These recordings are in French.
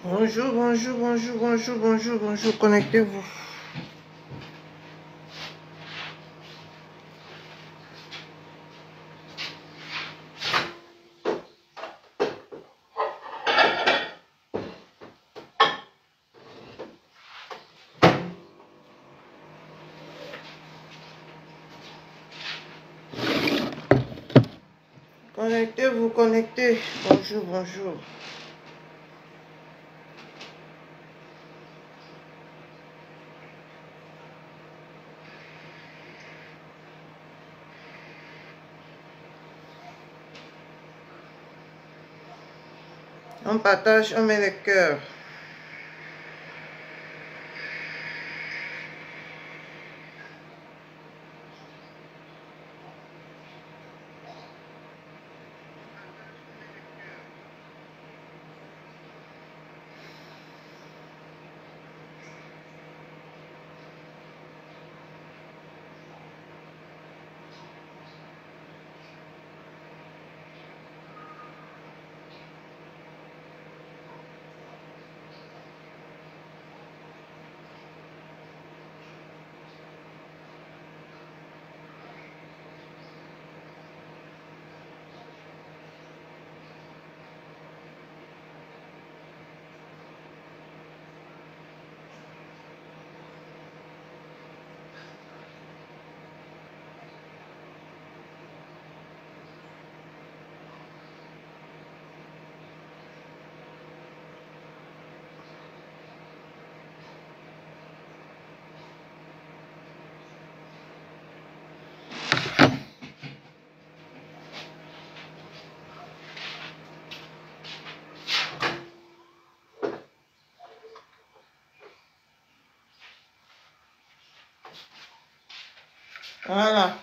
Bonjour, bonjour, bonjour, bonjour, bonjour, bonjour, connectez-vous. Connectez-vous, connectez. Bonjour, bonjour. On partage, on met les cœurs. Voilà.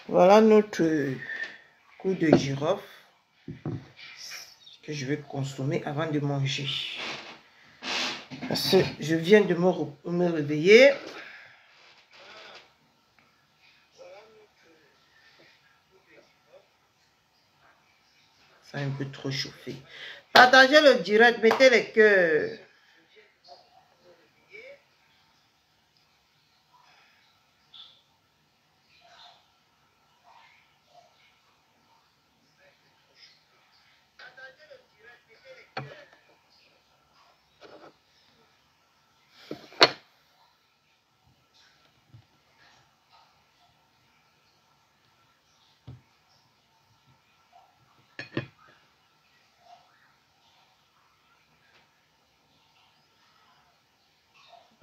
Voilà notre coup de girofle que je vais consommer avant de manger. Parce que je viens de me réveiller. Ça a un peu trop chauffé. Partagez le direct, mettez les cœurs.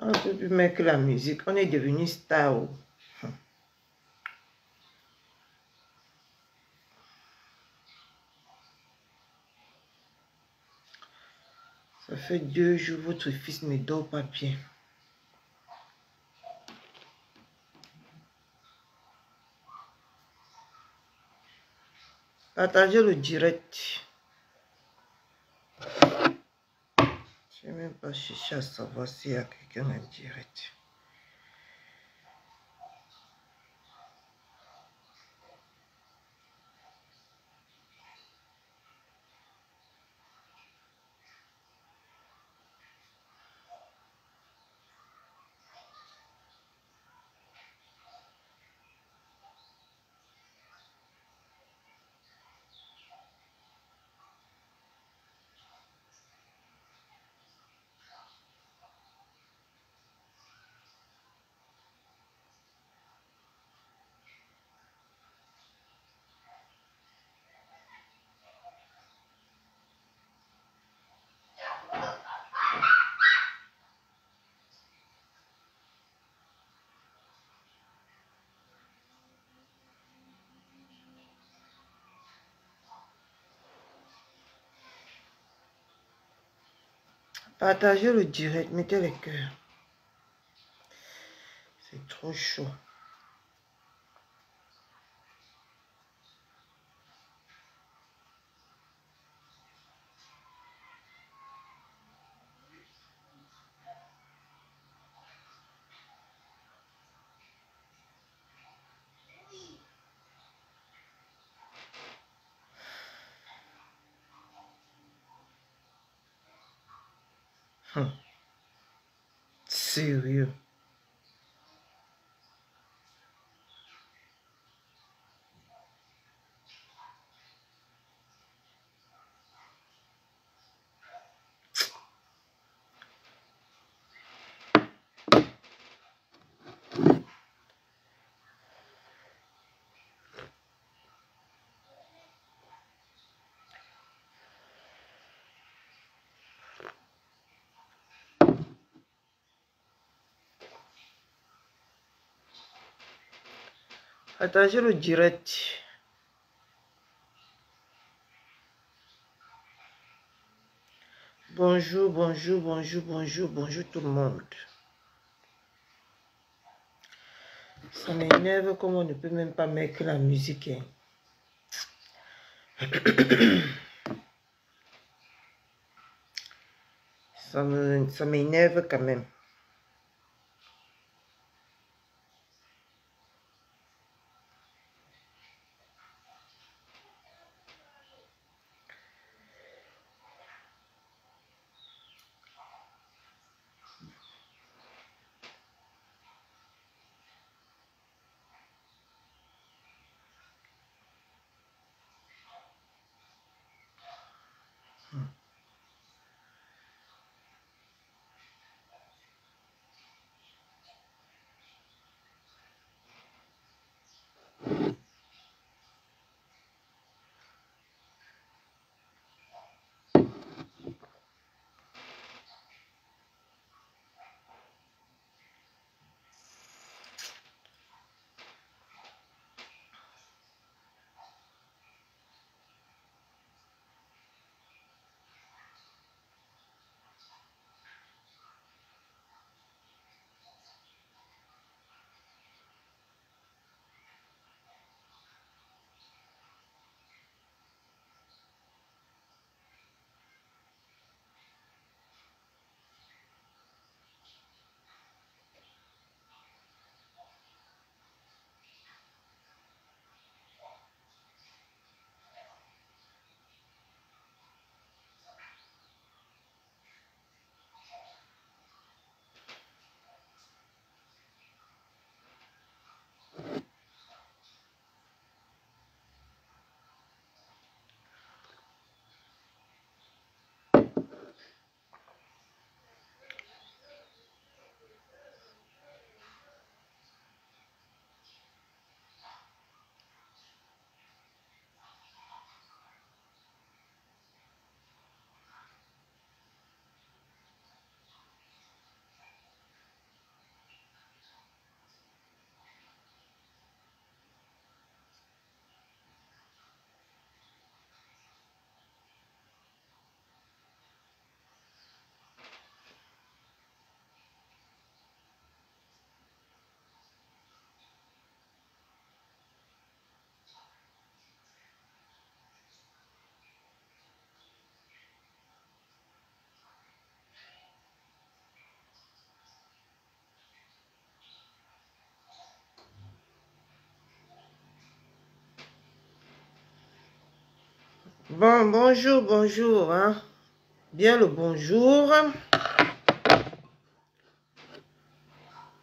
On ne peut plus mettre que la musique. On est devenu star. Ça fait 2 jours, votre fils ne dort pas bien. Partagez le direct. Je n'ai même pas cherché à savoir s'il y a quelqu'un en direct. Partagez le direct, mettez les cœurs. C'est trop chaud. Sérieux. Partagez le direct. Bonjour, bonjour, bonjour, bonjour, bonjour tout le monde. Ça m'énerve comme on ne peut même pas mettre la musique. Ça m'énerve quand même. Bon, bonjour, bonjour. Hein. Bien le bonjour.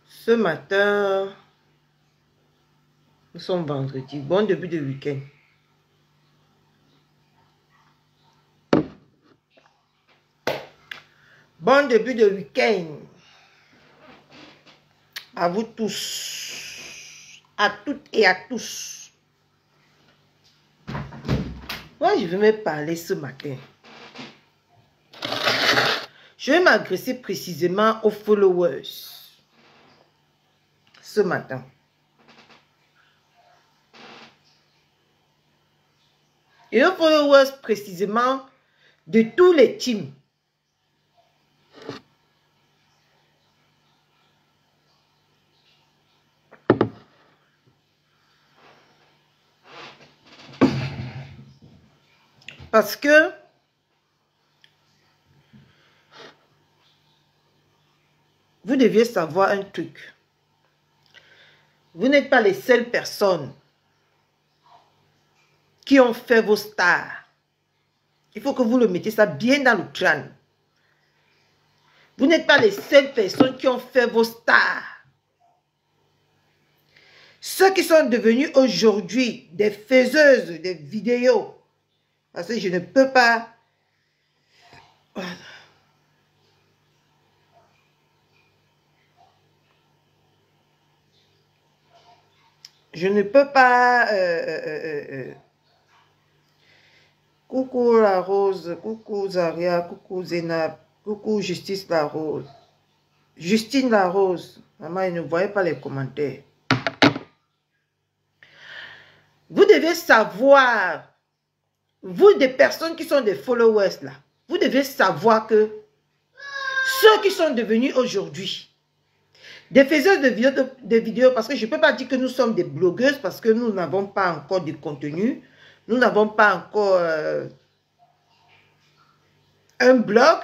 Ce matin, nous sommes vendredi. Bon début de week-end. Bon début de week-end. À vous tous. À toutes et à tous. Moi, je vais me parler ce matin. Je vais m'adresser précisément aux followers. Ce matin. Et aux followers précisément de tous les teams. Parce que vous deviez savoir un truc. Vous n'êtes pas les seules personnes qui ont fait vos stars. Il faut que vous le mettez ça bien dans le crâne. Vous n'êtes pas les seules personnes qui ont fait vos stars. Ceux qui sont devenus aujourd'hui des faiseuses de vidéos. Parce que je ne peux pas... Voilà. Je ne peux pas... Coucou la Rose, coucou Zaria, coucou Zénab, coucou Justice la Rose. Justine la Rose. Maman, elle ne voyait pas les commentaires. Vous devez savoir, vous des personnes qui sont des followers là, vous devez savoir que ceux qui sont devenus aujourd'hui des faiseuses de vidéos, parce que je ne peux pas dire que nous sommes des blogueuses parce que nous n'avons pas encore de contenu, nous n'avons pas encore un blog,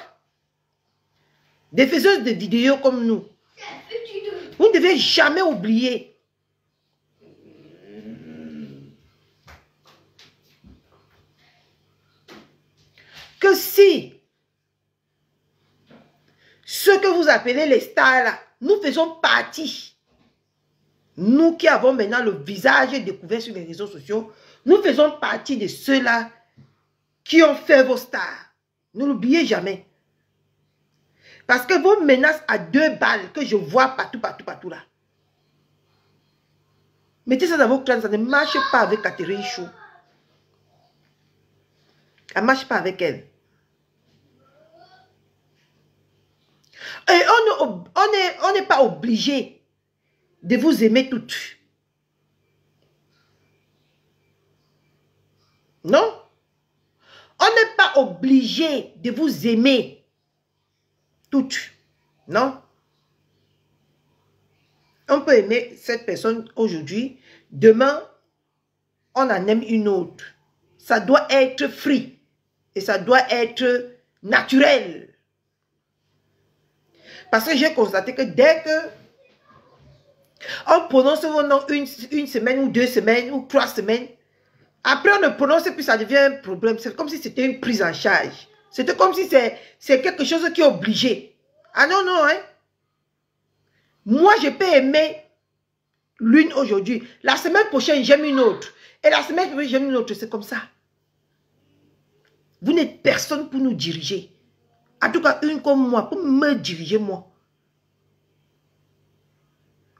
des faiseuses de vidéos comme nous. Vous ne devez jamais oublier que si ce que vous appelez les stars là, nous faisons partie, nous qui avons maintenant le visage découvert sur les réseaux sociaux, nous faisons partie de ceux-là qui ont fait vos stars. Ne l'oubliez jamais. Parce que vos menaces à 2 balles que je vois partout là, mettez ça dans vos clans, ça ne marche pas avec Catherine Chou. Ça ne marche pas avec elle. Et on n'est pas obligé de vous aimer toutes. Non? On n'est pas obligé de vous aimer toutes. Non? On peut aimer cette personne aujourd'hui. Demain, on en aime une autre. Ça doit être free. Et ça doit être naturel. Parce que j'ai constaté que dès que on prononce vos noms une semaine ou 2 semaines ou 3 semaines, après on ne prononce plus, ça devient un problème. C'est comme si c'était une prise en charge. C'était comme si c'est quelque chose qui est obligé. Ah non, non, hein. Moi, je peux aimer l'une aujourd'hui. La semaine prochaine, j'aime une autre. Et la semaine prochaine, j'aime une autre. C'est comme ça. Vous n'êtes personne pour nous diriger. En tout cas, une comme moi, pour me diriger moi.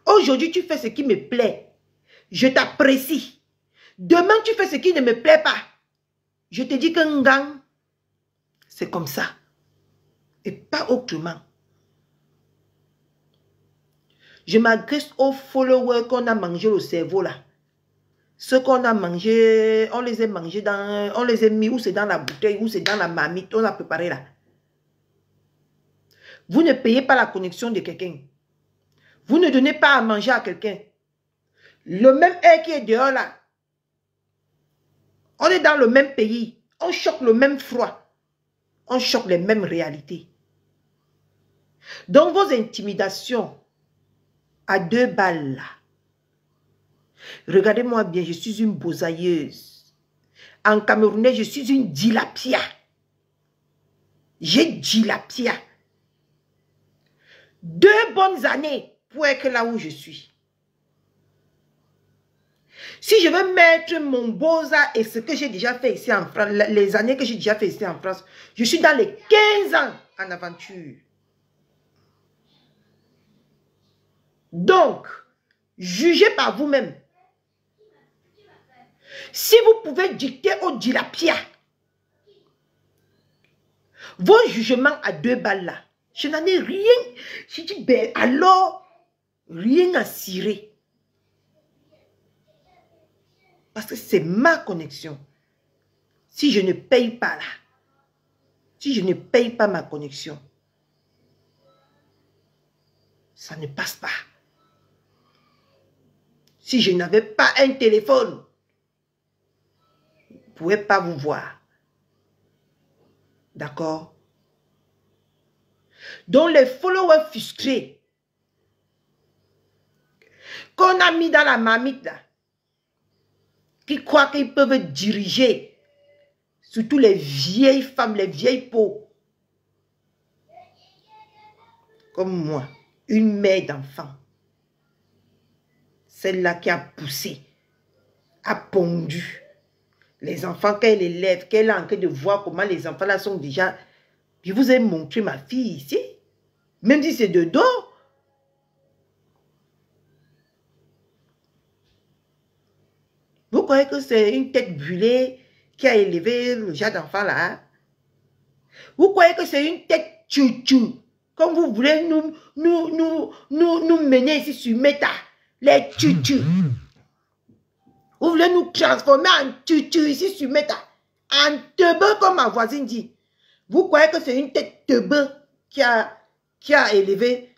Aujourd'hui, tu fais ce qui me plaît. Je t'apprécie. Demain, tu fais ce qui ne me plaît pas. Je te dis qu'un gang, c'est comme ça. Et pas autrement. Je m'agresse aux followers qu'on a mangé le cerveau là. Ceux qu'on a mangé, on les a mangés dans... On les a mis ou c'est dans la bouteille ou c'est dans la marmite. On a préparé là. Vous ne payez pas la connexion de quelqu'un. Vous ne donnez pas à manger à quelqu'un. Le même air qui est dehors là. On est dans le même pays. On choque le même froid. On choque les mêmes réalités. Donc vos intimidations à 2 balles là. Regardez-moi bien, je suis une bosailleuse. En camerounais, je suis une dilapia. J'ai dilapia. 2 bonnes années pour être là où je suis. Si je veux mettre mon bosa et ce que j'ai déjà fait ici en France, les années que j'ai déjà fait ici en France, je suis dans les 15 ans en aventure. Donc, jugez par vous-même. Si vous pouvez dicter au dilapia vos jugements à 2 balles là, je n'en ai rien. Je dis, ben alors, rien à cirer. Parce que c'est ma connexion. Si je ne paye pas là, si je ne paye pas ma connexion, ça ne passe pas. Si je n'avais pas un téléphone, je ne pouvais pas vous voir. D'accord? Donc les followers frustrés qu'on a mis dans la marmite là, qui croient qu'ils peuvent diriger, surtout les vieilles femmes, les vieilles peaux. comme moi, une mère d'enfant, celle-là qui a poussé, a pondu les enfants qu'elle élève, qu'elle a en train de voir comment les enfants là sont déjà... Je vous ai montré ma fille ici, même si c'est de dos. Vous croyez que c'est une tête brûlée qui a élevé le genre d'enfant là? Vous croyez que c'est une tête tchou-tchou? Comme vous voulez nous mener ici sur Meta, les tchou-tchou. Vous voulez nous transformer en tchou-tchou ici sur Meta, en teubeu comme ma voisine dit. Vous croyez que c'est une tête teubeu qui a élevé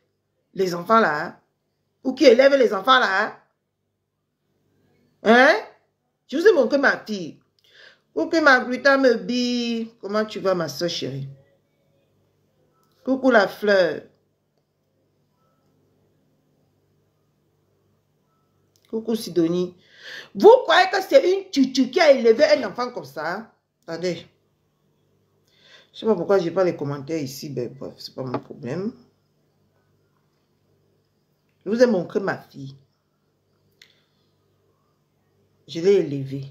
les enfants là? Hein? Ou qui élève les enfants là? Hein? Je vous ai montré ma fille. Coucou Marguerita me dit, comment tu vas ma soeur chérie? Coucou la fleur. Coucou Sidonie. Vous croyez que c'est une tutu qui a élevé un enfant comme ça? Attendez. Je ne sais pas pourquoi je n'ai pas les commentaires ici. Ben bref, ce n'est pas mon problème. Je vous ai montré ma fille. Je l'ai élevée.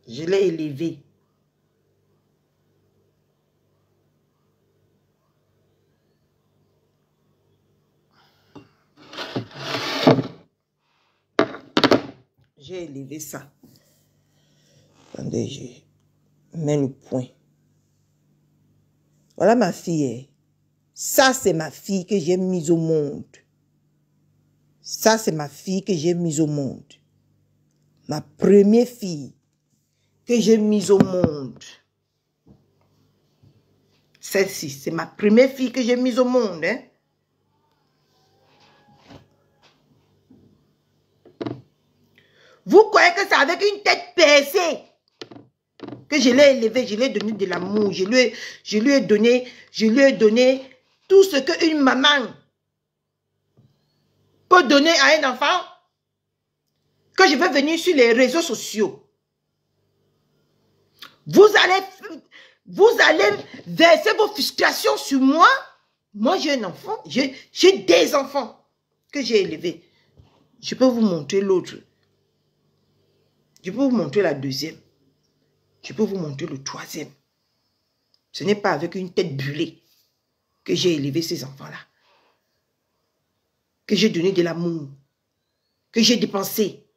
Je l'ai élevée. J'ai élevé ça. Attendez, je mets le point. Voilà ma fille. Ça, c'est ma fille que j'ai mise au monde. Ça, c'est ma fille que j'ai mise au monde. Ma première fille que j'ai mise au monde. Celle-ci, c'est ma première fille que j'ai mise au monde. Hein? Vous croyez que c'est avec une tête percée que je l'ai élevée, je lui ai donné de l'amour, je lui ai donné tout ce qu'une maman peut donner à un enfant, que je vais venir sur les réseaux sociaux. Vous allez verser vos frustrations sur moi. Moi, j'ai un enfant, j'ai des enfants que j'ai élevés. Je peux vous montrer l'autre. Je peux vous montrer la deuxième. Je peux vous montrer le troisième. Ce n'est pas avec une tête brûlée que j'ai élevé ces enfants-là. Que j'ai donné de l'amour. Que j'ai dépensé.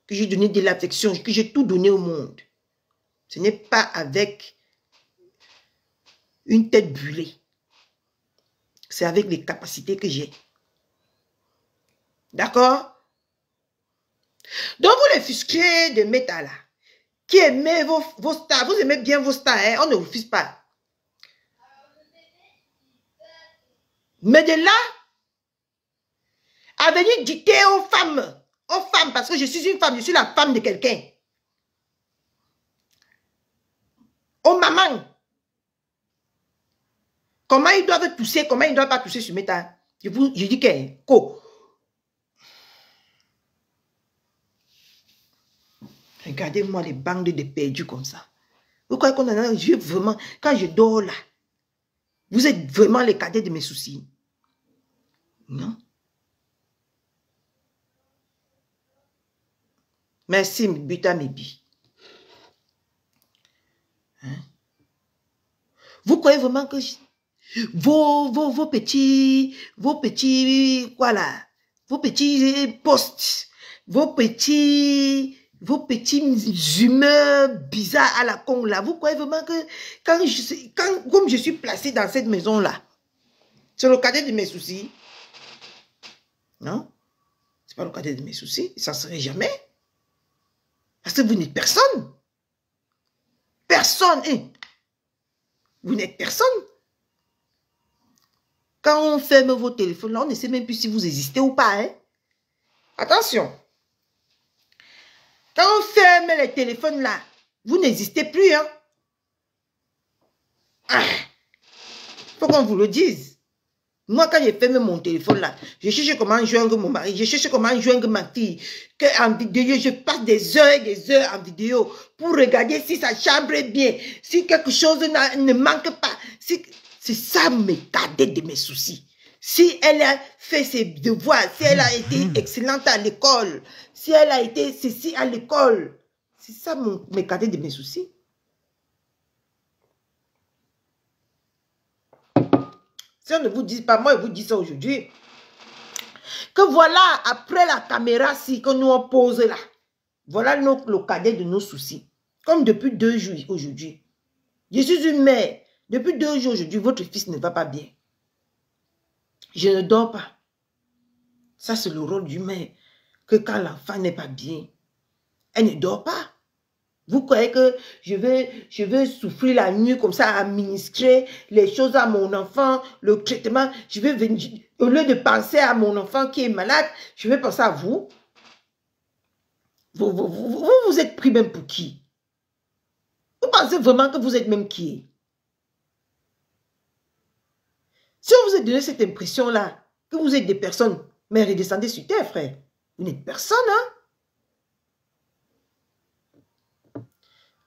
Que j'ai donné de l'affection. Que j'ai tout donné au monde. Ce n'est pas avec une tête brûlée. C'est avec les capacités que j'ai. D'accord? Donc vous les frustrés de Meta là, qui aimez vos stars, vous aimez bien vos stars, hein? On ne refuse pas. Mais de là, à venir dicter aux femmes, parce que je suis une femme, je suis la femme de quelqu'un. Aux mamans, comment ils doivent tousser, comment ils ne doivent pas tousser sur Meta. Je dis que, regardez-moi les bandes de perdus comme ça. Vous croyez qu'on en a vraiment, quand je dors là, vous êtes vraiment les cadets de mes soucis. Non. Merci, Buta Mebi. Hein? Vous croyez vraiment que vos petits, quoi là, vos petits posts, vos petits humeurs bizarres à la con là, vous croyez vraiment que comme je suis placée dans cette maison là, c'est le cadet de mes soucis? Non, c'est pas le cadet de mes soucis, ça ne serait jamais. Parce que vous n'êtes personne. Personne, hein? Vous n'êtes personne. Quand on ferme vos téléphones, là, on ne sait même plus si vous existez ou pas. Hein? Attention. Quand on ferme les téléphones, là, vous n'existez plus. Hein? Faut qu'on vous le dise. Moi, quand j'ai fermé mon téléphone, là, je cherche comment joindre mon mari, je cherche comment joindre ma fille. En vidéo, je passe des heures et des heures en vidéo pour regarder si sa chambre est bien, si quelque chose ne manque pas. C'est ça me cadet de mes soucis. Si elle a fait ses devoirs, si elle a été excellente à l'école, si elle a été ceci à l'école, c'est ça me cadet de mes soucis. Si on ne vous dit pas, moi je vous dis ça aujourd'hui. Que voilà, après la caméra, si que nous on pose là, voilà le cadet de nos soucis. Comme depuis 2 jours aujourd'hui. Je suis une mère. Depuis 2 jours aujourd'hui, votre fils ne va pas bien. Je ne dors pas. Ça, c'est le rôle du mère. Que quand l'enfant n'est pas bien, elle ne dort pas. Vous croyez que je vais souffrir la nuit comme ça, administrer les choses à mon enfant, le traitement. Je vais venir, au lieu de penser à mon enfant qui est malade, je vais penser à vous. Vous êtes pris même pour qui? Vous pensez vraiment que vous êtes même qui? Si on vous a donné cette impression-là, que vous êtes des personnes, mais redescendez sur terre, frère. Vous n'êtes personne, hein?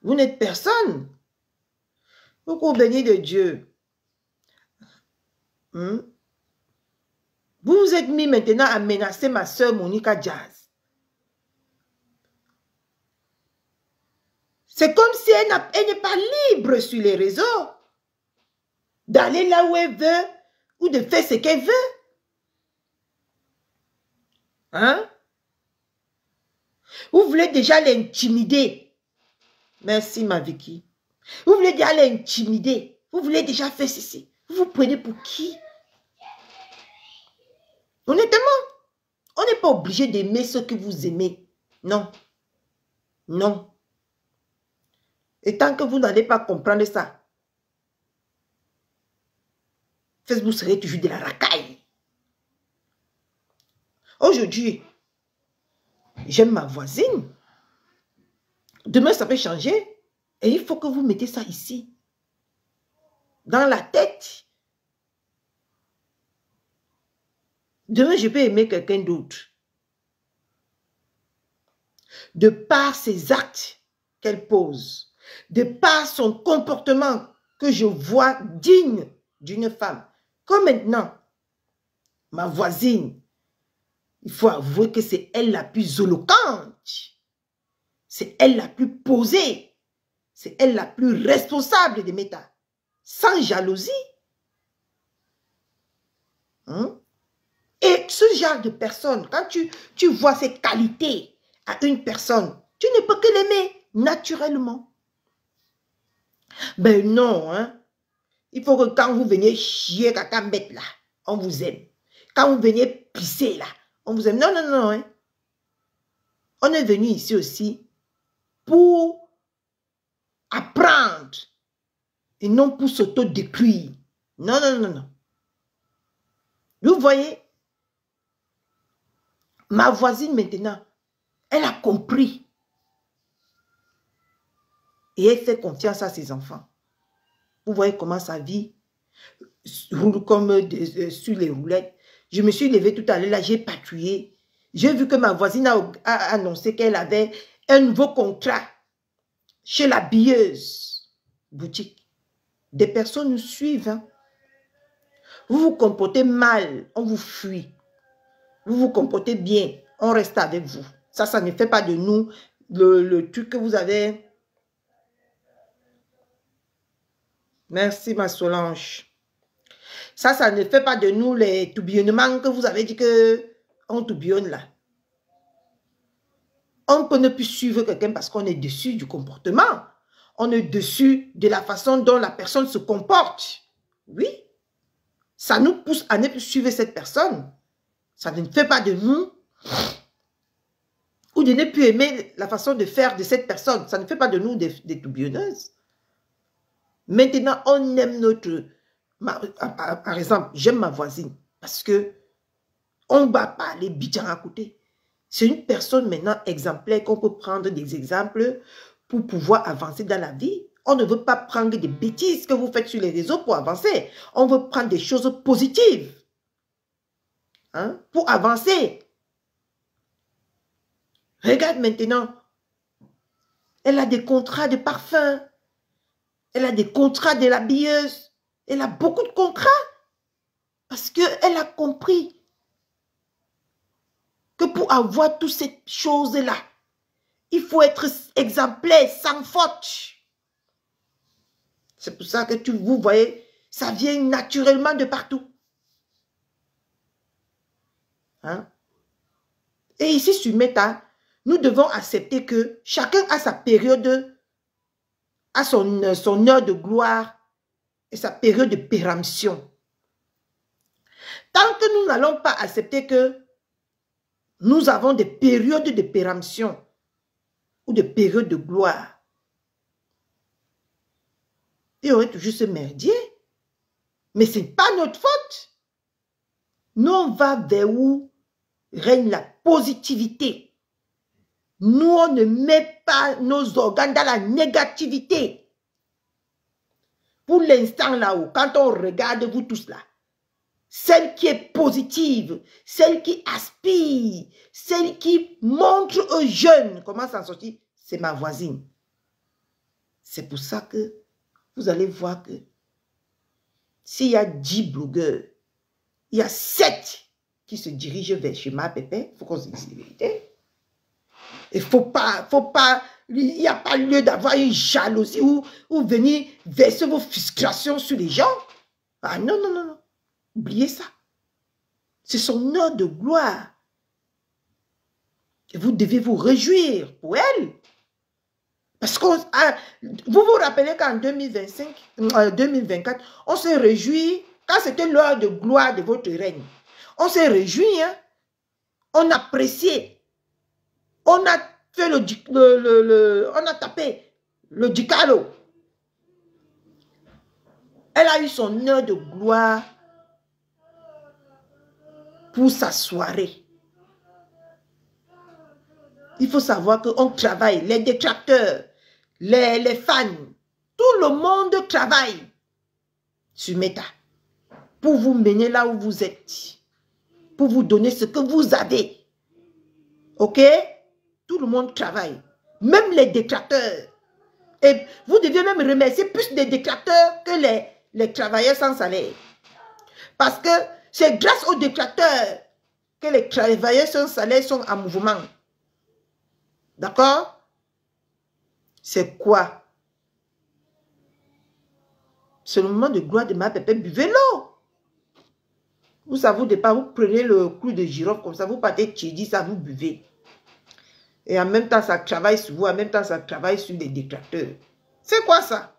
Vous n'êtes personne. Vous vous bénissez de Dieu. Vous vous êtes mis maintenant à menacer ma soeur Monica Jazz. C'est comme si elle n'est pas libre sur les réseaux. D'aller là où elle veut ou de faire ce qu'elle veut. Hein? Vous voulez déjà l'intimider. Merci, ma Vicky. Vous voulez déjà l'intimider. Vous voulez déjà faire ceci. Vous vous prenez pour qui? Honnêtement, on n'est pas obligé d'aimer ce que vous aimez. Non. Non. Et tant que vous n'allez pas comprendre ça, Facebook serait toujours de la racaille. Aujourd'hui, j'aime ma voisine. Demain, ça peut changer. Et il faut que vous mettez ça ici. Dans la tête. Demain, je peux aimer quelqu'un d'autre. De par ses actes qu'elle pose. De par son comportement que je vois digne d'une femme. Comme maintenant, ma voisine, il faut avouer que c'est elle la plus éloquente. C'est elle la plus posée. C'est elle la plus responsable de Meta. Sans jalousie. Et ce genre de personne, quand tu vois ces qualités à une personne, tu ne peux que l'aimer naturellement. Ben non, hein. Il faut que quand vous veniez chier caca bête là, on vous aime. Quand vous veniez pisser là, on vous aime. Non, non, non, hein. On est venu ici aussi pour apprendre et non pour s'auto-détruire. Non, non, non, non. Vous voyez, ma voisine maintenant, elle a compris. Et elle fait confiance à ses enfants. Vous voyez comment sa vie roule comme sur les roulettes. Je me suis levée tout à l'heure, là, j'ai patrouillé. J'ai vu que ma voisine a annoncé qu'elle avait un nouveau contrat chez la billeuse boutique. Des personnes nous suivent. Hein. Vous vous comportez mal, on vous fuit. Vous vous comportez bien, on reste avec vous. Ça ne fait pas de nous le truc que vous avez. Merci, ma Solange. Ça ne fait pas de nous les tourbillonnements que vous avez dit qu'on tourbillonne là. On peut ne plus suivre quelqu'un parce qu'on est dessus du comportement. On est dessus de la façon dont la personne se comporte. Oui. Ça nous pousse à ne plus suivre cette personne. Ça ne fait pas de nous ou de ne plus aimer la façon de faire de cette personne. Ça ne fait pas de nous des tourbillonneuses. Maintenant, on aime notre... Par exemple, j'aime ma voisine parce que on ne va pas les bidjans à côté. C'est une personne maintenant exemplaire qu'on peut prendre des exemples pour pouvoir avancer dans la vie. On ne veut pas prendre des bêtises que vous faites sur les réseaux pour avancer. On veut prendre des choses positives hein, pour avancer. Regarde maintenant. Elle a des contrats de parfum. Elle a des contrats de l'habilleuse. Elle a beaucoup de contrats. Parce qu'elle a compris que pour avoir toutes ces choses-là, il faut être exemplaire, sans faute. C'est pour ça que vous voyez, ça vient naturellement de partout. Hein? Et ici sur Meta, nous devons accepter que chacun a sa période, a son heure de gloire et sa période de péremption. Tant que nous n'allons pas accepter que nous avons des périodes de péremption ou de périodes de gloire, il y aurait toujours ce merdier. Mais ce n'est pas notre faute. Nous, on va vers où règne la positivité. Nous, on ne met pas nos organes dans la négativité. Pour l'instant, là-haut, quand on regarde vous tous là, celle qui est positive, celle qui aspire, celle qui montre aux jeunes comment s'en sortir, c'est ma voisine. C'est pour ça que vous allez voir que s'il y a 10 blogueurs, il y a 7 qui se dirigent vers chez ma pépé. Il faut qu'on se dise la vérité. Il il n'y a pas lieu d'avoir une jalousie ou venir verser vos frustrations sur les gens. Ah non, non, non, non. Oubliez ça. C'est son heure de gloire. Et vous devez vous réjouir pour elle. Parce que vous vous rappelez qu'en 2024, on s'est réjoui, quand c'était l'heure de gloire de votre règne. On s'est réjoui, hein? On a apprécié. On a fait on a tapé le dicalo. Elle a eu son heure de gloire pour sa soirée. Il faut savoir qu'on travaille, les détracteurs, les fans, tout le monde travaille sur Meta pour vous mener là où vous êtes, pour vous donner ce que vous avez. Ok? Tout le monde travaille, même les détracteurs. Et vous devez même remercier plus les détracteurs que les travailleurs sans salaire. Parce que c'est grâce aux détracteurs que les travailleurs sans salaire sont en mouvement. D'accord? C'est quoi? C'est le moment de gloire de ma pépé. Buvez l'eau. Vous savez, au départ, vous prenez le clou de girofle comme ça, vous partez tchédi, ça vous buvez. Et en même temps, ça travaille sur vous, en même temps, ça travaille sur les détracteurs. C'est quoi ça?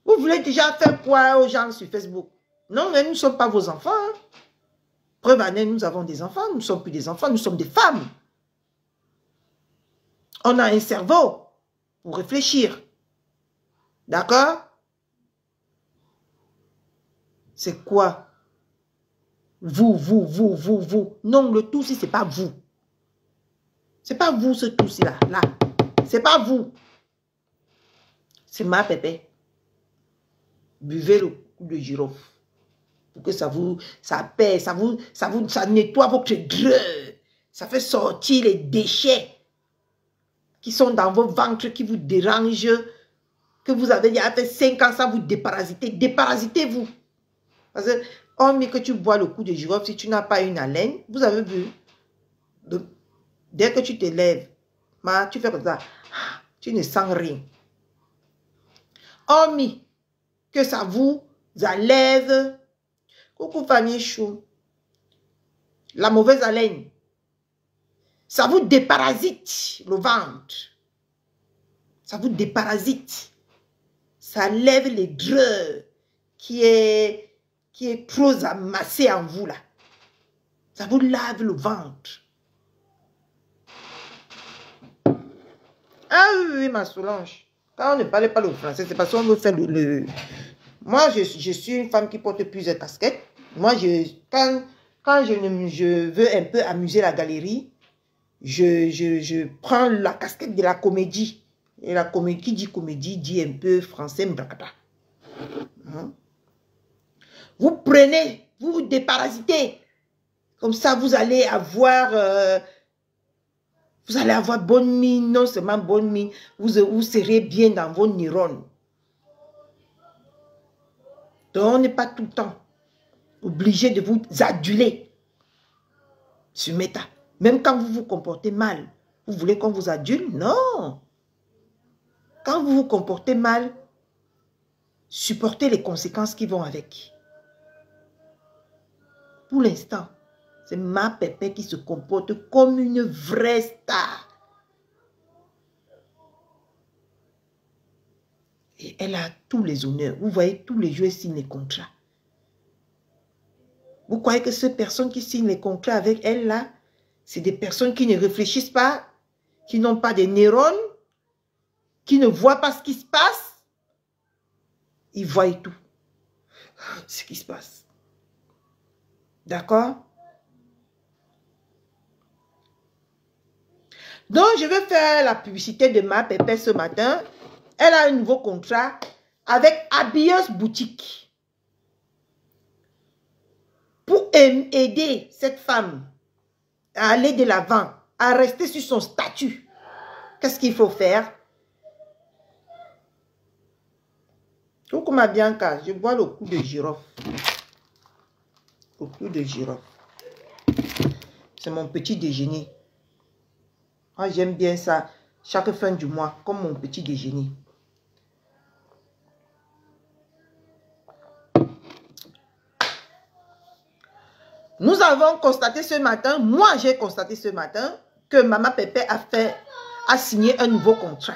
Vous voulez déjà faire quoi aux gens sur Facebook? Non, mais nous ne sommes pas vos enfants. Hein. Preuve année, nous avons des enfants, nous ne sommes plus des enfants, nous sommes des femmes. On a un cerveau pour réfléchir. D'accord? C'est quoi? Vous. Non, le tout-ci, ce n'est pas vous. Ce n'est pas vous, ce tout-ci là. Là. Ce n'est pas vous. C'est ma pépé. Buvez le coup de girofle. Pour que ça paie, ça nettoie votre greu. Ça fait sortir les déchets qui sont dans vos ventres, qui vous dérangent, que vous avez déjà fait 5 ans sans vous déparasiter. Déparasitez-vous. Parce que, hormis que tu bois le coup de girofle, si tu n'as pas une haleine, vous avez vu, dès que tu te lèves, tu fais comme ça, tu ne sens rien. Hormis que ça vous enlève, coucou Fanny Chou, la mauvaise haleine, ça vous déparasite le ventre. Ça vous déparasite. Ça lève les greux qui est trop amassé en vous là. Ça vous lave le ventre. Ah oui, ma Solange. Quand on ne parlait pas le français, c'est parce qu'on veut faire le... Moi, je suis une femme qui porte plusieurs casquettes. Moi, quand je veux un peu amuser la galerie, je prends la casquette de la comédie. Et la comédie, qui dit comédie, dit un peu français, mbrakata. Vous prenez, vous vous déparasitez. Comme ça, vous allez avoir bonne mine, non seulement bonne mine, vous serez bien dans vos neurones. Donc, on n'est pas tout le temps obligé de vous aduler sur Meta. Même quand vous vous comportez mal, vous voulez qu'on vous adule? Non. Quand vous vous comportez mal, supportez les conséquences qui vont avec. Pour l'instant, c'est ma pépé qui se comporte comme une vraie star. Et elle a tous les honneurs. Vous voyez, tous les jours, elle signe les contrats. Vous croyez que ces personnes qui signent les contrats avec elle, là, c'est des personnes qui ne réfléchissent pas, qui n'ont pas de neurones, qui ne voient pas ce qui se passe? Ils voient tout. Ce qui se passe. D'accord? Donc, je vais faire la publicité de ma pépé ce matin. Elle a un nouveau contrat avec Habilleuse Boutique. Pour aider cette femme à aller de l'avant, à rester sur son statut. Qu'est-ce qu'il faut faire? Coucou ma Bianca, je bois le coup de girofle. Le coup de girofle. C'est mon petit déjeuner. Moi, j'aime bien ça chaque fin du mois, comme mon petit déjeuner. Nous avons constaté ce matin, moi j'ai constaté ce matin, que Maman Pépé a signé un nouveau contrat.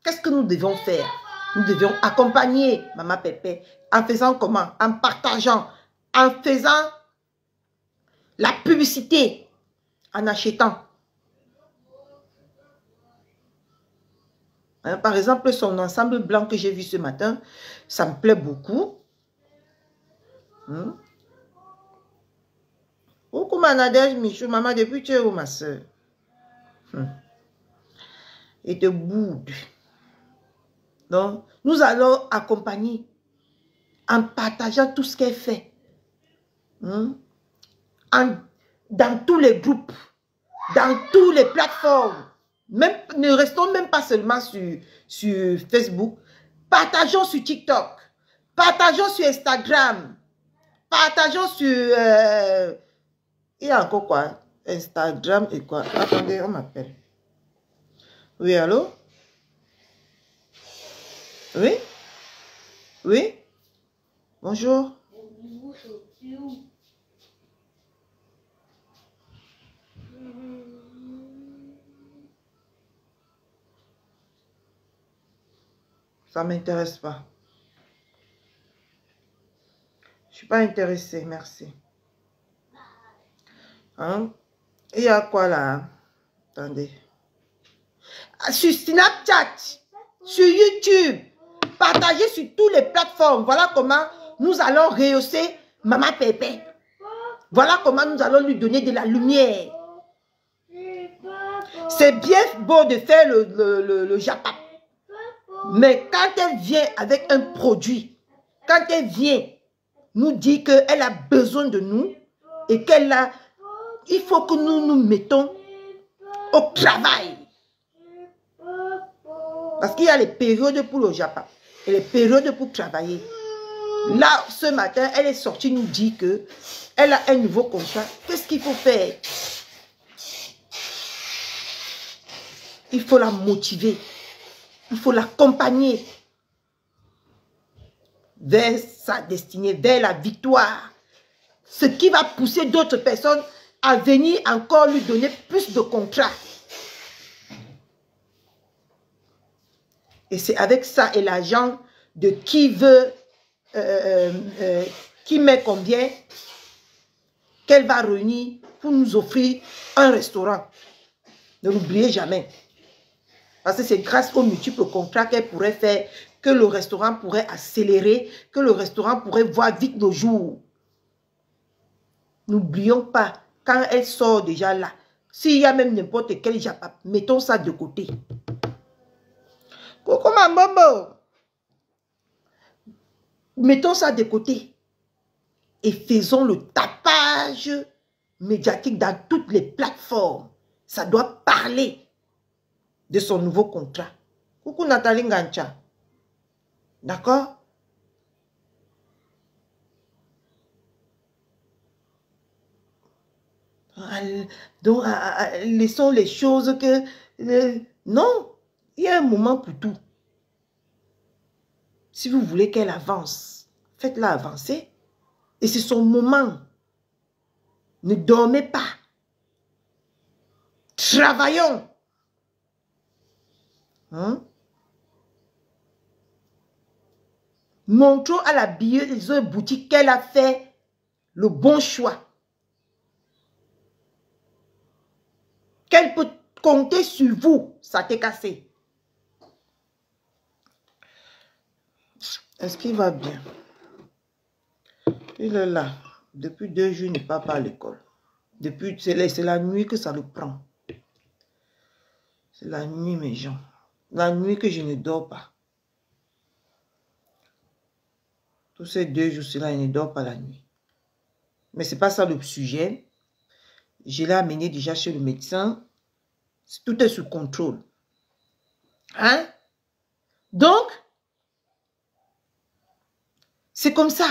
Qu'est-ce que nous devons faire? Nous devions accompagner Maman Pépé en faisant comment? En partageant, en faisant la publicité, en achetant. Hein, par exemple, son ensemble blanc que j'ai vu ce matin, ça me plaît beaucoup. Coucou ma Nadège Michou, maman, depuis tu es où ma soeur? Et te boude. Donc, nous allons accompagner en partageant tout ce qu'elle fait. Dans tous les groupes, dans toutes les plateformes. Même, ne restons même pas seulement sur Facebook. Partageons sur TikTok. Partageons sur Instagram. Partageons sur... il y a encore quoi? Instagram et quoi? Attendez, on m'appelle. Oui, allô? Oui? Oui? Bonjour. Ça ne m'intéresse pas. Je ne suis pas intéressée, merci. Hein? Il y a quoi là? Attendez. Sur Snapchat, sur YouTube, partagez sur toutes les plateformes. Voilà comment nous allons rehausser Maman Pépé. Voilà comment nous allons lui donner de la lumière. C'est bien beau de faire le japap. Mais quand elle vient avec un produit, quand elle vient nous dire qu'elle a besoin de nous et qu'elle a... Il faut que nous nous mettons au travail. Parce qu'il y a les périodes pour le japap et les périodes pour travailler. Là, ce matin, elle est sortie nous dire qu'elle a un nouveau contrat. Qu'est-ce qu'il faut faire? Il faut la motiver. Il faut l'accompagner vers sa destinée, vers la victoire. Ce qui va pousser d'autres personnes à venir encore lui donner plus de contrats. Et c'est avec ça et l'argent de qui veut, qui met combien, qu'elle va réunir pour nous offrir un restaurant. Ne l'oubliez jamais. Parce que c'est grâce aux multiples contrats qu'elle pourrait faire que le restaurant pourrait accélérer, que le restaurant pourrait voir vite le jour. N'oublions pas, quand elle sort déjà là, s'il y a même n'importe quel japap, mettons ça de côté. Coucou ma bobo. Mettons ça de côté. Et faisons le tapage médiatique dans toutes les plateformes. Ça doit parler de son nouveau contrat. Coucou Nathalie Ngancha. D'accord? Donc, laissons les choses que... non, il y a un moment pour tout. Si vous voulez qu'elle avance, faites-la avancer. Et c'est son moment. Ne dormez pas. Travaillons. Hein? Montrons à la billeuse boutique qu'elle a fait le bon choix. Qu'elle peut compter sur vous. Ça t'est cassé. Est-ce qu'il va bien? Il est là. Depuis 2 jours, il ne part pas à l'école. C'est la nuit que ça le prend. C'est la nuit, mes gens. La nuit que je ne dors pas. Tous ces 2 jours-là, il ne dort pas la nuit. Mais ce n'est pas ça le sujet. Je l'ai amené déjà chez le médecin. Tout est sous contrôle. Hein? Donc, c'est comme ça.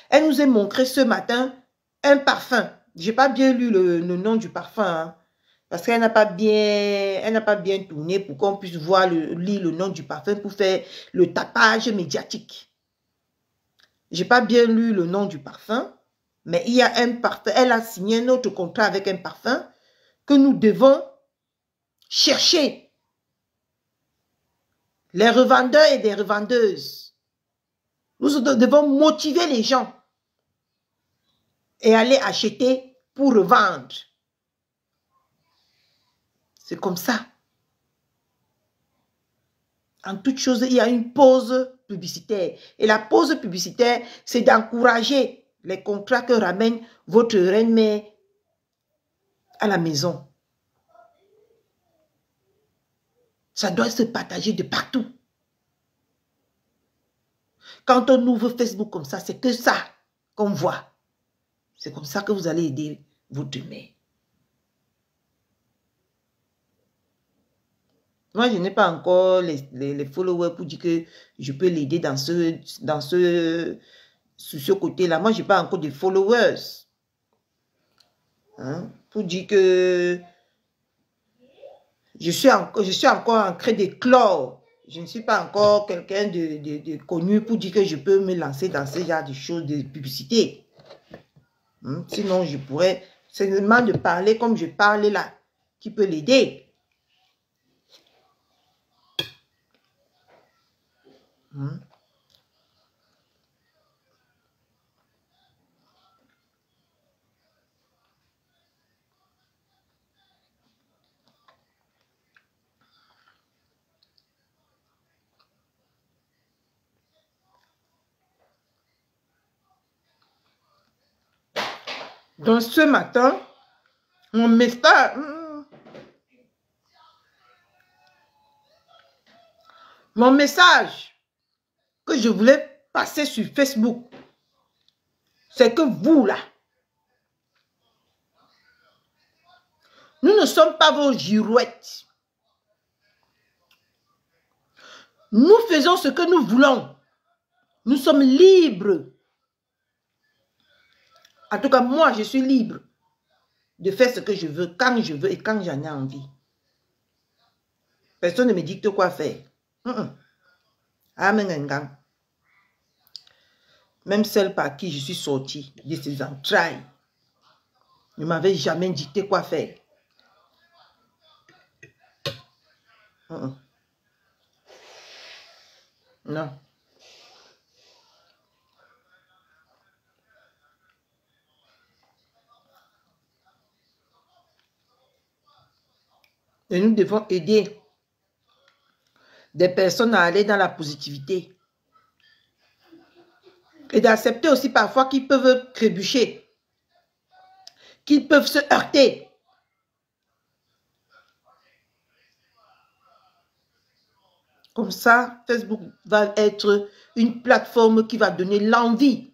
Elle nous a montré ce matin un parfum. Je n'ai pas bien lu le nom du parfum. Hein, parce qu'elle n'a pas bien tourné pour qu'on puisse lire le nom du parfum pour faire le tapage médiatique. Je n'ai pas bien lu le nom du parfum. Mais il y a un parfum. Elle a signé un autre contrat avec un parfum que nous devons chercher. Les revendeurs et des revendeuses. Nous devons motiver les gens et aller acheter pour revendre. C'est comme ça. En toute chose, il y a une pause publicitaire. Et la pause publicitaire, c'est d'encourager les contrats que ramène votre reine-mère à la maison. Ça doit se partager de partout. Quand on ouvre Facebook comme ça, c'est que ça qu'on voit. C'est comme ça que vous allez aider votre mère. Moi, je n'ai pas encore les followers pour dire que je peux l'aider sur ce côté-là. Moi, je n'ai pas encore de followers. Hein? Pour dire que je suis encore en train d'éclore. Je ne suis pas encore quelqu'un de connu pour dire que je peux me lancer dans ce genre de choses, de publicité. Hein? Sinon, je pourrais seulement de parler comme je parle là, qui peut l'aider. Hein? Donc, ce matin, mon message que je voulais passer sur Facebook, c'est que vous, là, nous ne sommes pas vos girouettes. Nous faisons ce que nous voulons. Nous sommes libres. En tout cas, moi, je suis libre de faire ce que je veux, quand je veux et quand j'en ai envie. Personne ne me dicte quoi faire. Même celle par qui je suis sortie de ses entrailles ne m'avait jamais dicté quoi faire. Non. Et nous devons aider des personnes à aller dans la positivité. Et d'accepter aussi parfois qu'ils peuvent trébucher, qu'ils peuvent se heurter. Comme ça, Facebook va être une plateforme qui va donner l'envie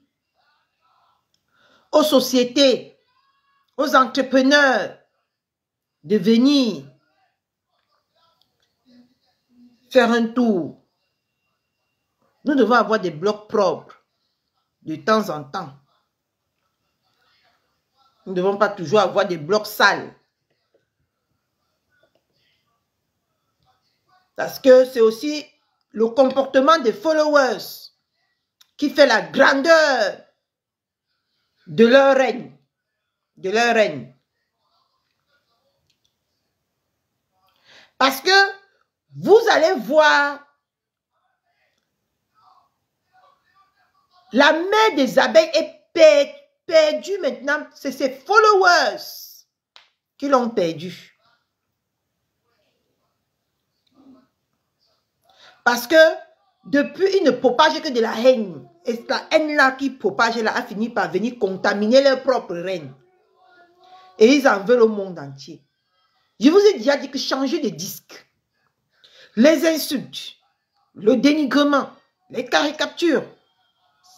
aux sociétés, aux entrepreneurs de venir faire un tour. Nous devons avoir des blogs propres de temps en temps. Nous ne devons pas toujours avoir des blocs sales. Parce que c'est aussi le comportement des followers qui fait la grandeur de leur règne. De leur règne. Parce que vous allez voir la mère des abeilles est perdue maintenant. C'est ses followers qui l'ont perdue. Parce que depuis, ils ne propagent que de la haine. Et la haine-là qui propage là a fini par venir contaminer leur propre reine. Et ils en veulent au monde entier. Je vous ai déjà dit que changer de disque, les insultes, le dénigrement, les caricatures,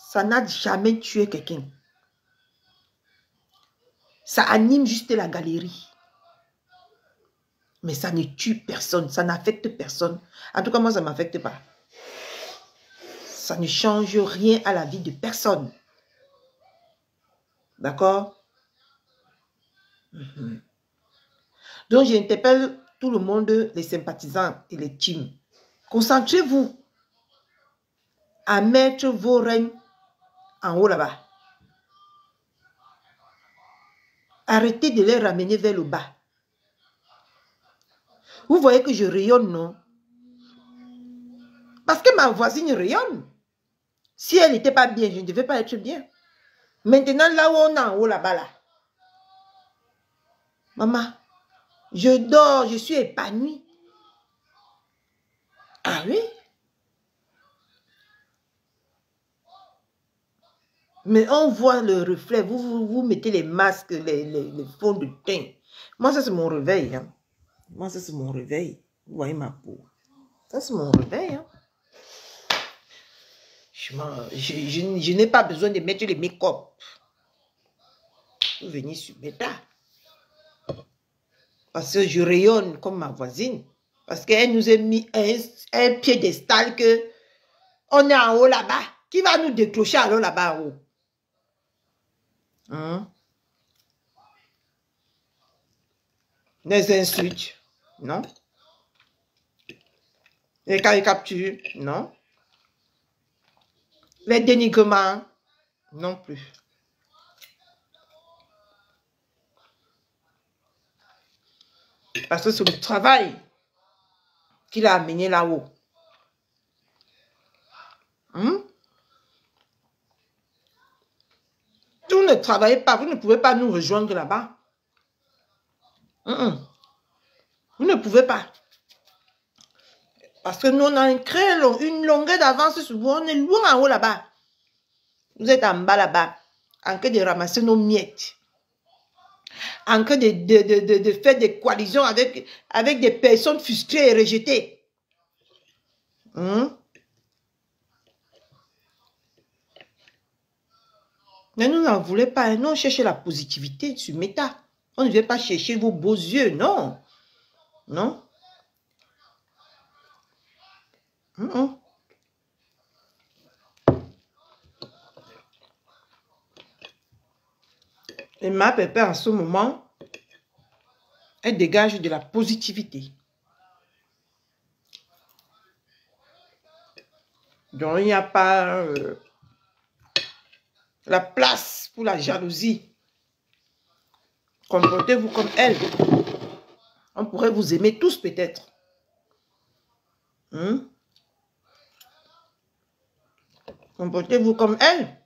ça n'a jamais tué quelqu'un. Ça anime juste la galerie. Mais ça ne tue personne, ça n'affecte personne. En tout cas, moi, ça ne m'affecte pas. Ça ne change rien à la vie de personne. D'accord? Donc, j'interpelle tout le monde, les sympathisants et les teams. Concentrez-vous à mettre vos règnes en haut là-bas. Arrêtez de les ramener vers le bas. Vous voyez que je rayonne, non? Parce que ma voisine rayonne. Si elle n'était pas bien, je ne devais pas être bien. Maintenant, là où on est en haut là-bas, là. Maman, je dors, je suis épanouie. Ah oui? Mais on voit le reflet. Vous mettez les masques, les fonds de teint. Moi, ça, c'est mon réveil. Hein. Moi, ça, c'est mon réveil. Vous voyez ma peau. Ça, c'est mon réveil. Hein. Je n'ai pas besoin de mettre les make-up. Vous venez sur Meta. Parce que je rayonne comme ma voisine. Parce qu'elle nous a mis un piédestal que on est en haut là-bas. Qui va nous décrocher alors là-bas en haut? Hein? Les insultes, non? Les caricatures, non? Les dénigrements, non plus. Parce que c'est le travail qu'il a amené là-haut. Si vous ne travaillez pas, vous ne pouvez pas nous rejoindre là-bas. Vous ne pouvez pas. Parce que nous, on a une longueur d'avance sur vous. On est loin en haut là-bas. Vous êtes en bas là-bas. En train de ramasser nos miettes. En train de faire des coalitions avec des personnes frustrées et rejetées. Mais nous n'en voulons pas. Nous, on cherche la positivité sur Meta. On ne vient pas chercher vos beaux yeux, non. Non. Et ma pépé en ce moment, elle dégage de la positivité. Donc, il n'y a pas la place pour la jalousie. Comportez-vous comme elle. On pourrait vous aimer tous peut-être. Comportez-vous comme elle.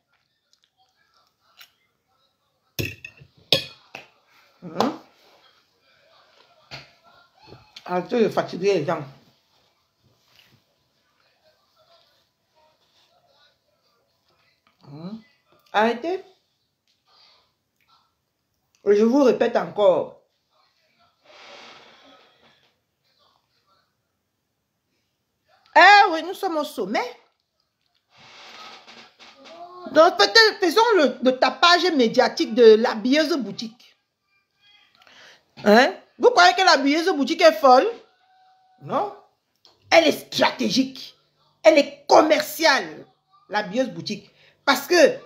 Arrêtez de fatiguer les gens. Arrêtez. Et je vous répète encore. Eh oui, nous sommes au sommet. Donc peut-être faisons le tapage médiatique de l'habilleuse boutique. Hein? Vous croyez que l'habilleuse boutique est folle? Non. Elle est stratégique. Elle est commerciale, l'habilleuse boutique. Parce que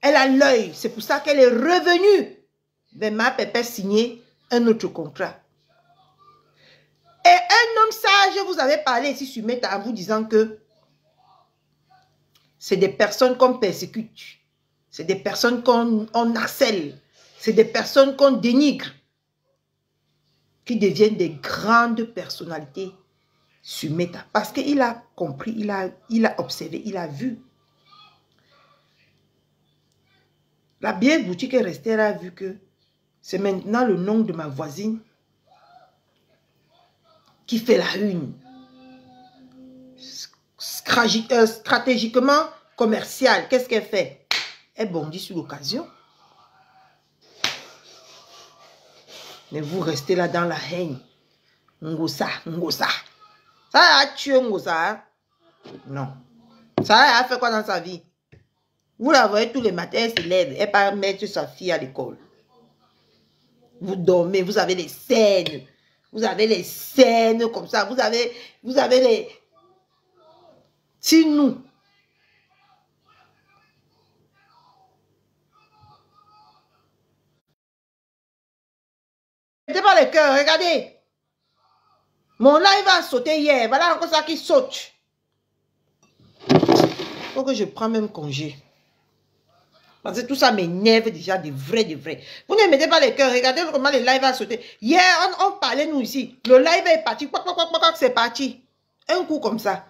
elle a l'œil. C'est pour ça qu'elle est revenue ben, ma pépé signer un autre contrat. Et un homme sage, vous avez parlé ici sur Meta en vous disant que c'est des personnes qu'on persécute, c'est des personnes qu'on harcèle, c'est des personnes qu'on dénigre, qui deviennent des grandes personnalités sur Meta. Parce qu'il a compris, il a observé, il a vu. La vieille boutique est restée, elle a vu que c'est maintenant le nom de ma voisine qui fait la une. Stratégiquement commercial, qu'est-ce qu'elle fait? Elle bondit sur l'occasion. Mais vous restez là dans la haine. Ngosa, Ngosa. Ça a tué Ngosa. Non. Ça a fait quoi dans sa vie? Vous la voyez tous les matins, elle se lève, elle part mettre sa fille à l'école. Vous dormez, vous avez les scènes. Vous avez les scènes comme ça. Vous avez les... Si nous... Mettez pas le cœur, regardez. Mon live a sauté hier. Voilà encore ça qui saute. Faut que je prenne même congé. Parce que tout ça m'énerve déjà, de vrai, de vrai. Vous ne mettez pas les cœurs. Regardez comment le live a sauté. Hier, on parlait nous ici. Le live est parti. C'est parti. Un coup comme ça.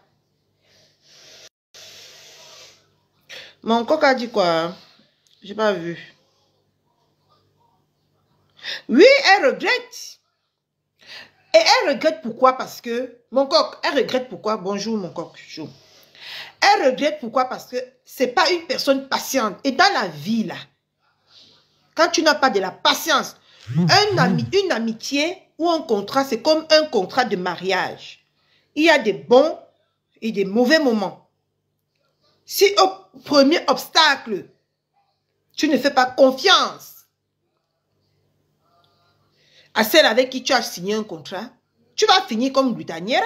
Mon coq a dit quoi? J'ai pas vu. Oui, elle regrette. Et elle regrette pourquoi? Parce que... Mon coq, elle regrette pourquoi? Bonjour mon coq. Bonjour. Elle regrette pourquoi? Parce que c'est pas une personne patiente. Et dans la vie, là, quand tu n'as pas de la patience, une amitié ou un contrat, c'est comme un contrat de mariage. Il y a des bons et des mauvais moments. Si au premier obstacle, tu ne fais pas confiance à celle avec qui tu as signé un contrat, tu vas finir comme Britannière.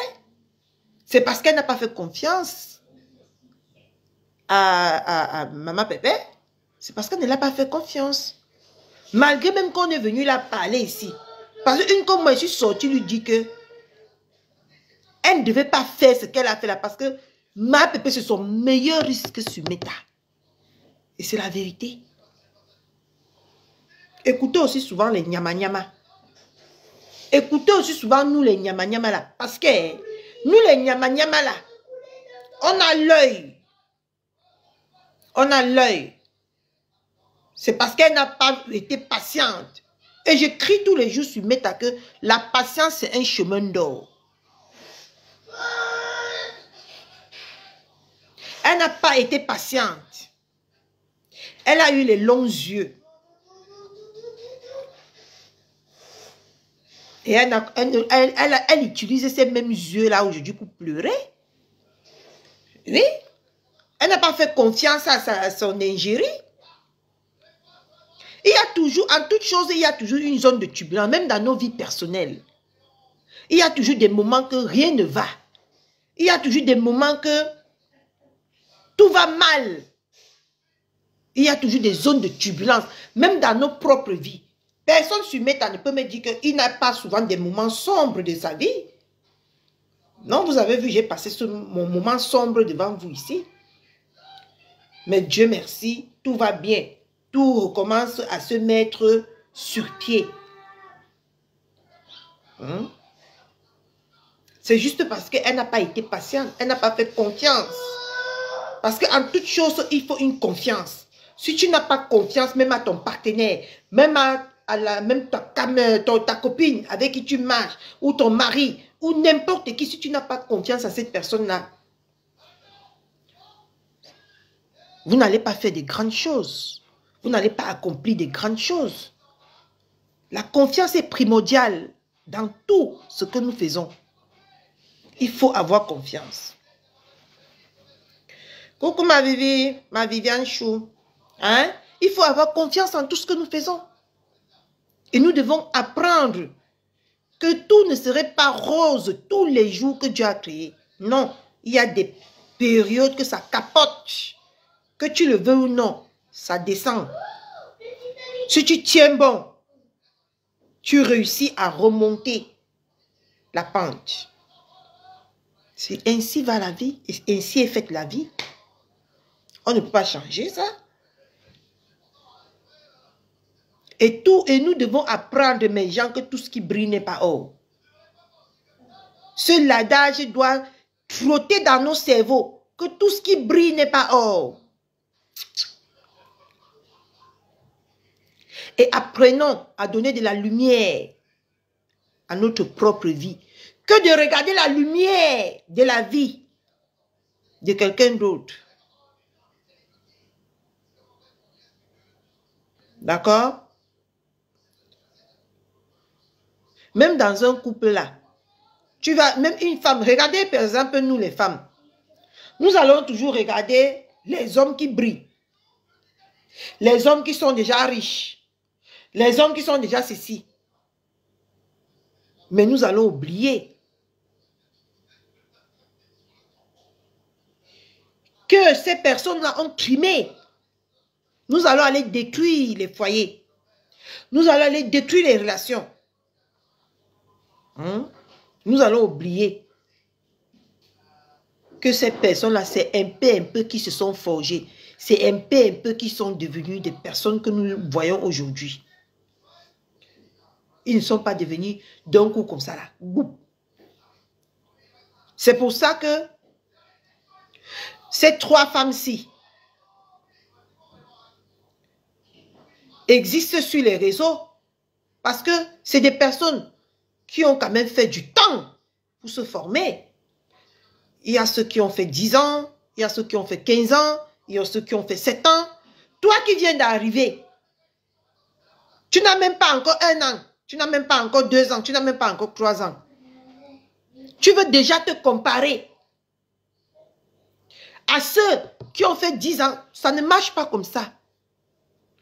C'est parce qu'elle n'a pas fait confiance à Maman Pépé. C'est parce qu'elle ne l'a pas fait confiance. Malgré même qu'on est venu la parler ici. Parce qu'une comme moi, je suis sortie lui dit que elle ne devait pas faire ce qu'elle a fait là. Parce que Maman Pépé, c'est son meilleur risque sur Meta. Et c'est la vérité. Écoutez aussi souvent les nyama-nyama. Écoutez aussi souvent nous les nyama-nyama là. Parce que nous les nyama-nyama là, on a l'œil. On a l'œil. C'est parce qu'elle n'a pas été patiente. Et je crie tous les jours sur Meta que la patience c'est un chemin d'or. Elle n'a pas été patiente. Elle a eu les longs yeux. Et elle utilise ces mêmes yeux-là aujourd'hui pour pleurer. Oui. Elle n'a pas fait confiance à son ingérie. Il y a toujours, en toute chose, il y a toujours une zone de turbulence, même dans nos vies personnelles. Il y a toujours des moments que rien ne va. Il y a toujours des moments que tout va mal. Il y a toujours des zones de turbulence, même dans nos propres vies. Personne sur Meta ne peut me dire qu'il n'a pas souvent des moments sombres de sa vie. Non, vous avez vu, j'ai passé mon moment sombre devant vous ici. Mais Dieu merci, tout va bien. Tout recommence à se mettre sur pied. C'est juste parce qu'elle n'a pas été patiente. Elle n'a pas fait confiance. Parce qu'en toute chose, il faut une confiance. Si tu n'as pas confiance, même à ton partenaire, même à ta copine avec qui tu marches, ou ton mari, ou n'importe qui, si tu n'as pas confiance à cette personne-là, vous n'allez pas faire de grandes choses. Vous n'allez pas accomplir de grandes choses. La confiance est primordiale dans tout ce que nous faisons. Il faut avoir confiance. Coucou ma Viviane Chou. Hein? Il faut avoir confiance en tout ce que nous faisons. Et nous devons apprendre que tout ne serait pas rose tous les jours que Dieu a créé. Non, il y a des périodes que ça capote. Que tu le veux ou non, ça descend. Si tu tiens bon, tu réussis à remonter la pente. C'est ainsi va la vie, et ainsi est faite la vie. On ne peut pas changer ça. Et nous devons apprendre, mes gens, que tout ce qui brille n'est pas or. Ce adage doit trotter dans nos cerveaux, que tout ce qui brille n'est pas or. Et apprenons à donner de la lumière à notre propre vie, que de regarder la lumière de la vie de quelqu'un d'autre. D'accord? Même dans un couple là, tu vas, même une femme, regardez par exemple nous les femmes, nous allons toujours regarder les hommes qui brillent, les hommes qui sont déjà riches, les hommes qui sont déjà ceci. Mais nous allons oublier que ces personnes-là ont trimé. Nous allons aller détruire les foyers. Nous allons aller détruire les relations. Nous allons oublier que ces personnes-là, c'est un peu qui se sont forgées. C'est un peu qui sont devenus des personnes que nous voyons aujourd'hui. Ils ne sont pas devenus d'un coup comme ça là. C'est pour ça que ces trois femmes-ci existent sur les réseaux parce que c'est des personnes qui ont quand même fait du temps pour se former. Il y a ceux qui ont fait 10 ans, il y a ceux qui ont fait 15 ans, il y a ceux qui ont fait 7 ans. Toi qui viens d'arriver, tu n'as même pas encore 1 an, tu n'as même pas encore 2 ans, tu n'as même pas encore 3 ans. Tu veux déjà te comparer à ceux qui ont fait 10 ans. Ça ne marche pas comme ça.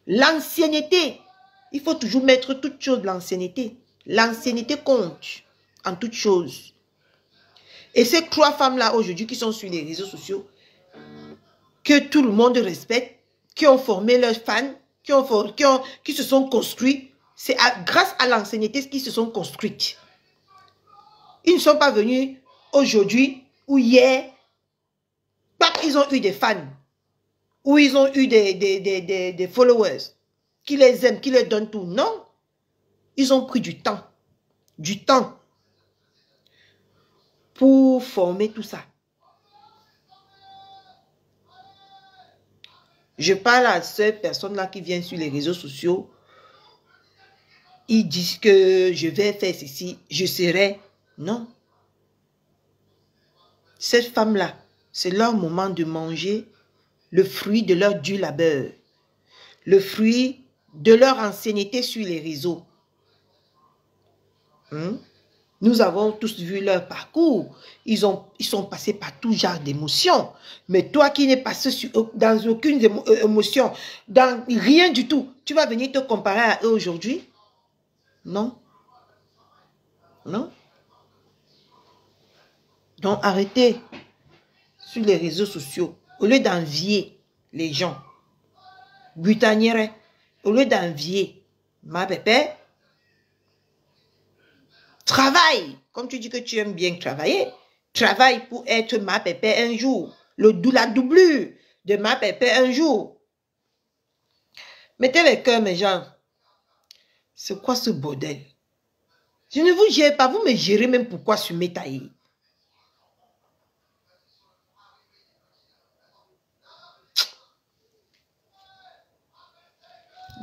L'ancienneté, il faut toujours mettre toute chose de l'ancienneté. L'ancienneté compte en toute chose. Et ces trois femmes-là aujourd'hui qui sont sur les réseaux sociaux, que tout le monde respecte, qui ont formé leurs fans, qui se sont construits, c'est grâce à l'ancienneté qu'ils se sont construites. Ils ne sont pas venus aujourd'hui ou hier parce qu'ils ont eu des fans ou ils ont eu des followers qui les aiment, qui leur donnent tout. Non, ils ont pris du temps pour former tout ça. Je parle à ces personnes-là qui viennent sur les réseaux sociaux. Ils disent que je vais faire ceci, je serai. Non. Ces femmes-là, c'est leur moment de manger le fruit de leur dur labeur. Le fruit de leur ancienneté sur les réseaux. Nous avons tous vu leur parcours. Ils sont passés par tout genre d'émotions. Mais toi qui n'es passé dans aucune émotion, dans rien du tout, tu vas venir te comparer à eux aujourd'hui? Non. Non. Donc arrêtez sur les réseaux sociaux. Au lieu d'envier les gens, Gutaniere, au lieu d'envier ma pépé, travaille. Comme tu dis que tu aimes bien travailler, travaille pour être ma pépé un jour. La doublure de ma pépé un jour. Mettez les cœurs, mes gens. C'est quoi ce bordel? Je ne vous gère pas. Vous me gérez même pourquoi sur Metaï.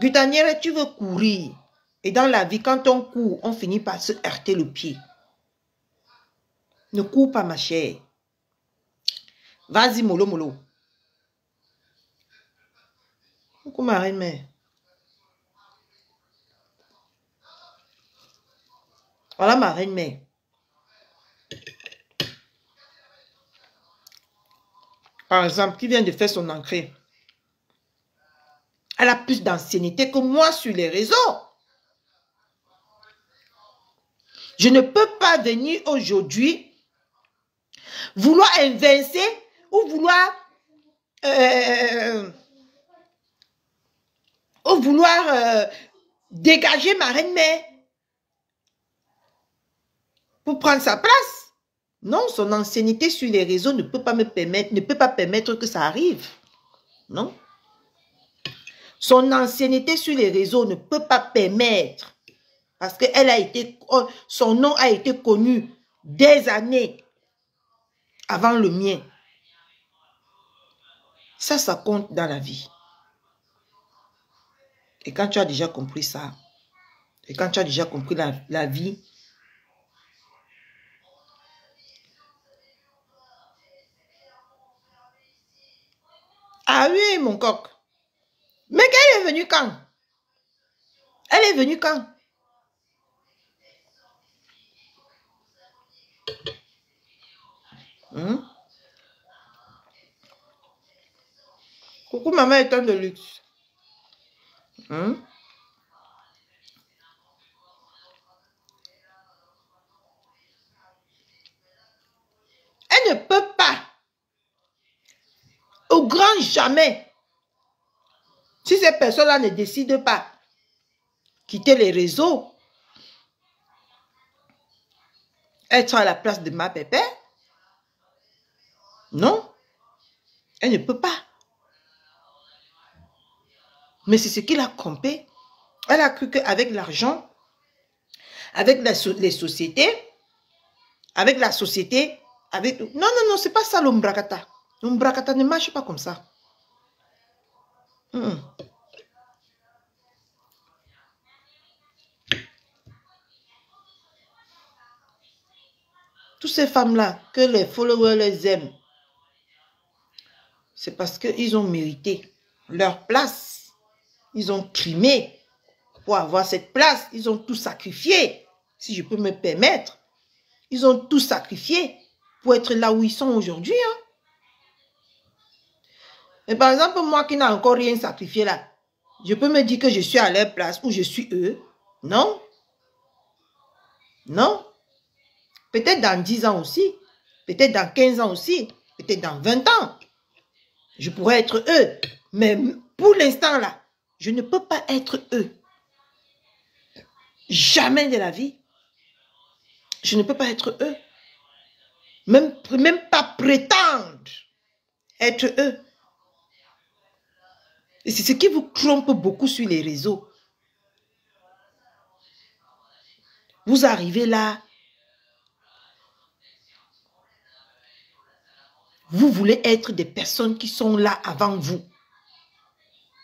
Gutaniere, tu veux courir. Et dans la vie, quand on court, on finit par se heurter le pied. Ne cours pas, ma chère. Vas-y, mollo, mollo. Coucou, ma reine-mère. Voilà ma reine-mère. Par exemple, qui vient de faire son entrée. Elle a plus d'ancienneté que moi sur les réseaux. Je ne peux pas venir aujourd'hui vouloir invincer ou vouloir dégager ma reine-mère pour prendre sa place. Non, son ancienneté sur les réseaux ne peut pas permettre que ça arrive. Non. Son ancienneté sur les réseaux ne peut pas permettre. Parce que son nom a été connu des années avant le mien. Ça compte dans la vie. Et quand tu as déjà compris ça, et quand tu as déjà compris la vie, ah oui, mon coq. Mais qu'elle est venue quand? Elle est venue quand? Coucou, maman est un de luxe. Elle ne peut pas, au grand jamais, si ces personnes-là ne décident pas quitter les réseaux, être à la place de ma pépé. Non, elle ne peut pas. Mais c'est ce qu'il a compris. Elle a cru qu'avec l'argent, avec les sociétés, avec la société, avec... Non, non, non, c'est pas ça l'ombrakata. L'ombrakata ne marche pas comme ça. Toutes ces femmes-là, que les followers les aiment, c'est parce qu'ils ont mérité leur place. Ils ont trimé pour avoir cette place. Ils ont tout sacrifié, si je peux me permettre. Ils ont tout sacrifié pour être là où ils sont aujourd'hui. Hein. Mais par exemple, moi qui n'ai encore rien sacrifié là, je peux me dire que je suis à leur place ou je suis eux. Non. Non. Peut-être dans 10 ans aussi. Peut-être dans 15 ans aussi. Peut-être dans 20 ans. Je pourrais être eux. Mais pour l'instant là, je ne peux pas être eux. Jamais de la vie. Je ne peux pas être eux. Même pas prétendre être eux. Et c'est ce qui vous trompe beaucoup sur les réseaux. Vous arrivez là. Vous voulez être des personnes qui sont là avant vous.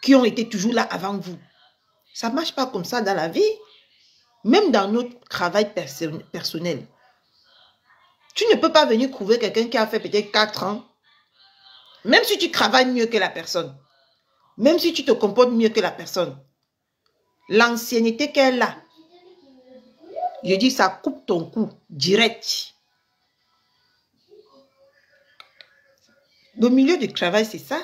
Qui ont été toujours là avant vous. Ça ne marche pas comme ça dans la vie. Même dans notre travail personnel. Tu ne peux pas venir trouver quelqu'un qui a fait peut-être 4 ans. Même si tu travailles mieux que la personne. Même si tu te comportes mieux que la personne. L'ancienneté qu'elle a. Je dis ça coupe ton cou direct. Le milieu du travail, c'est ça.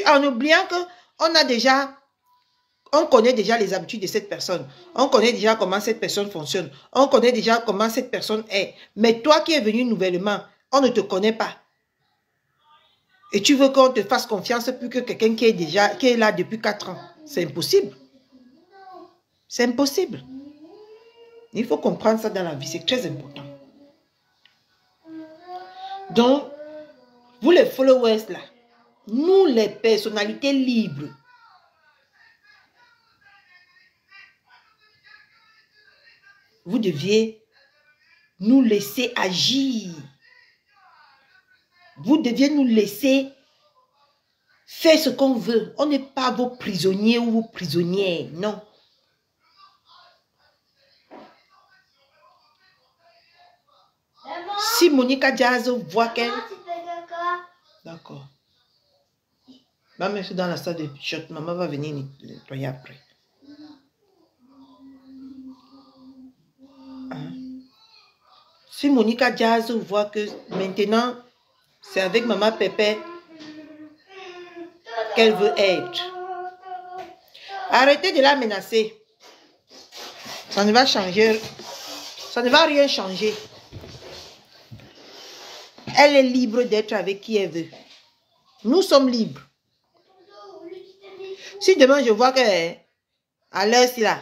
En oubliant on connaît déjà les habitudes de cette personne. On connaît déjà comment cette personne fonctionne. On connaît déjà comment cette personne est. Mais toi qui es venu nouvellement, on ne te connaît pas. Et tu veux qu'on te fasse confiance plus que quelqu'un qui est là depuis 4 ans. C'est impossible. C'est impossible. Il faut comprendre ça dans la vie. C'est très important. Donc, vous les followers là, nous les personnalités libres, vous deviez nous laisser agir. Vous deviez nous laisser faire ce qu'on veut. On n'est pas vos prisonniers ou vos prisonnières, non. Si Monica Jazz voit qu'elle... D'accord. Maman, je suis dans la salle de shot. Maman va venir nettoyer après. Hein? Si Monica Jazz voit que maintenant, c'est avec Maman Pépé qu'elle veut être. Arrêtez de la menacer. Ça ne va changer. Ça ne va rien changer. Elle est libre d'être avec qui elle veut. Nous sommes libres. Si demain je vois que à l'heure là,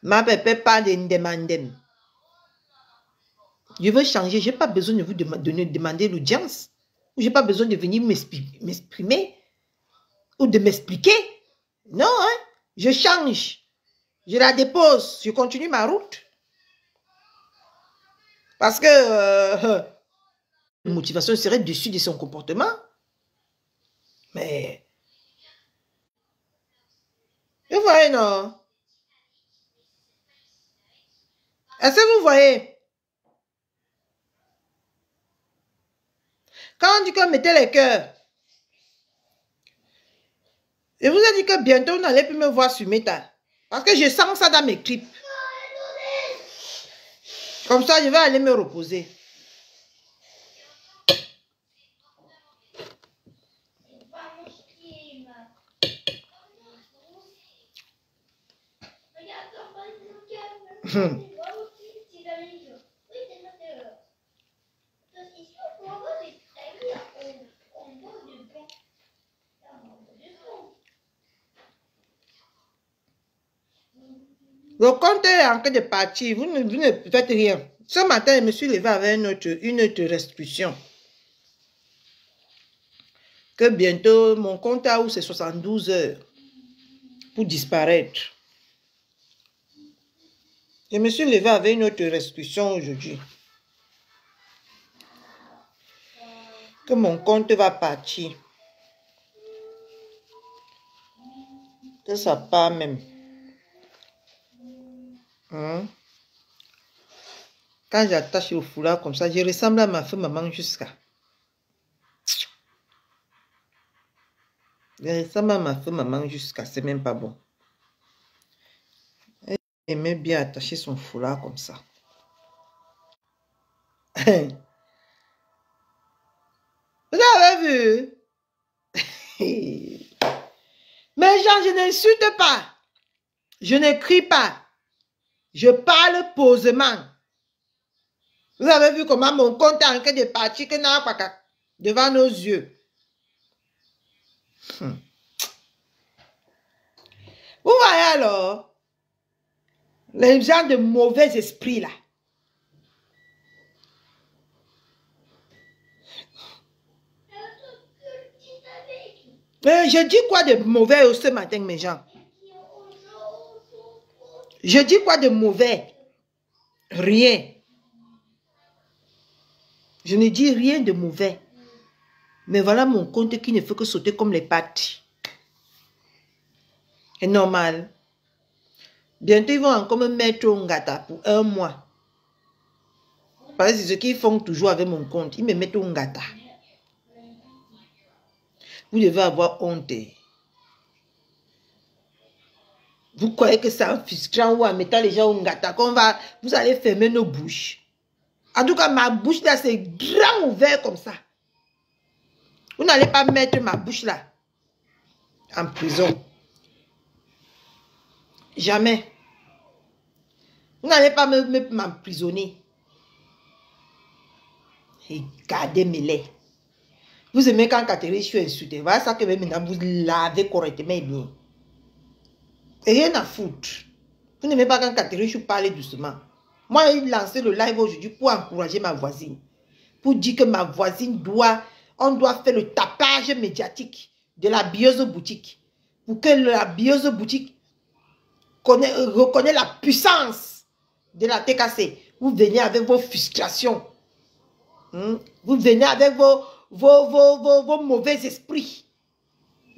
Ma pépé pas de Ndemandem. Je veux changer. Je n'ai pas besoin de vous demander l'audience. Je n'ai pas besoin de venir m'exprimer ou de m'expliquer. Non, hein? Je change. Je la dépose. Je continue ma route. Parce que la motivation serait dessus de son comportement. Mais vous voyez, non? Est-ce que vous voyez? Quand on dit qu'on mettait les cœurs, je vous ai dit que bientôt, vous n'allez plus me voir sur Meta. Parce que je sens ça dans mes clips. Comme ça, je vais aller me reposer. Le compte est en train de partir. Vous ne faites rien. Ce matin, je me suis levé avec une autre restriction. Que bientôt, mon compte a où c'est 72 heures pour disparaître. Je me suis levé avec une autre restriction aujourd'hui. Que mon compte va partir. Que ça part même. Quand j'attache au foulard comme ça, je ressemble à ma femme maman jusqu'à. Je ressemble à ma femme maman jusqu'à. C'est même pas bon. Elle aimait bien attacher son foulard comme ça. Vous avez vu? Mais Jean, je n'insulte pas. Je n'écris pas. Je parle posément. Vous avez vu comment mon compte est en train de partir que n'a pas devant nos yeux. Vous voyez alors les gens de mauvais esprits là. Je dis quoi de mauvais ce matin, mes gens? Je dis quoi de mauvais? Rien. Je ne dis rien de mauvais. Mais voilà mon compte qui ne fait que sauter comme les pattes. C'est normal. Bientôt, ils vont encore me mettre au ngata pour 1 mois. Parce que c'est ce qu'ils font toujours avec mon compte. Ils me mettent au ngata. Vous devez avoir honte. Vous croyez que c'est en frustrant ou en mettant les gens au ngata vous allez fermer nos bouches. En tout cas, ma bouche là, c'est grand ouvert comme ça. Vous n'allez pas mettre ma bouche là en prison. Jamais. Vous n'allez pas m'emprisonner. Regardez mes laits. Vous aimez quand Catherine, je suis insultée. Voilà ça que maintenant vous lavez correctement et bien. Et rien à foutre. Vous n'aimez pas quand Catherine, je parle doucement. Moi, j'ai lancé le live aujourd'hui pour encourager ma voisine. Pour dire que ma voisine on doit faire le tapage médiatique de la bieuse boutique. Pour que la bieuse boutique reconnaisse la puissance de la TKC. Vous venez avec vos frustrations. Vous venez avec vos mauvais esprits.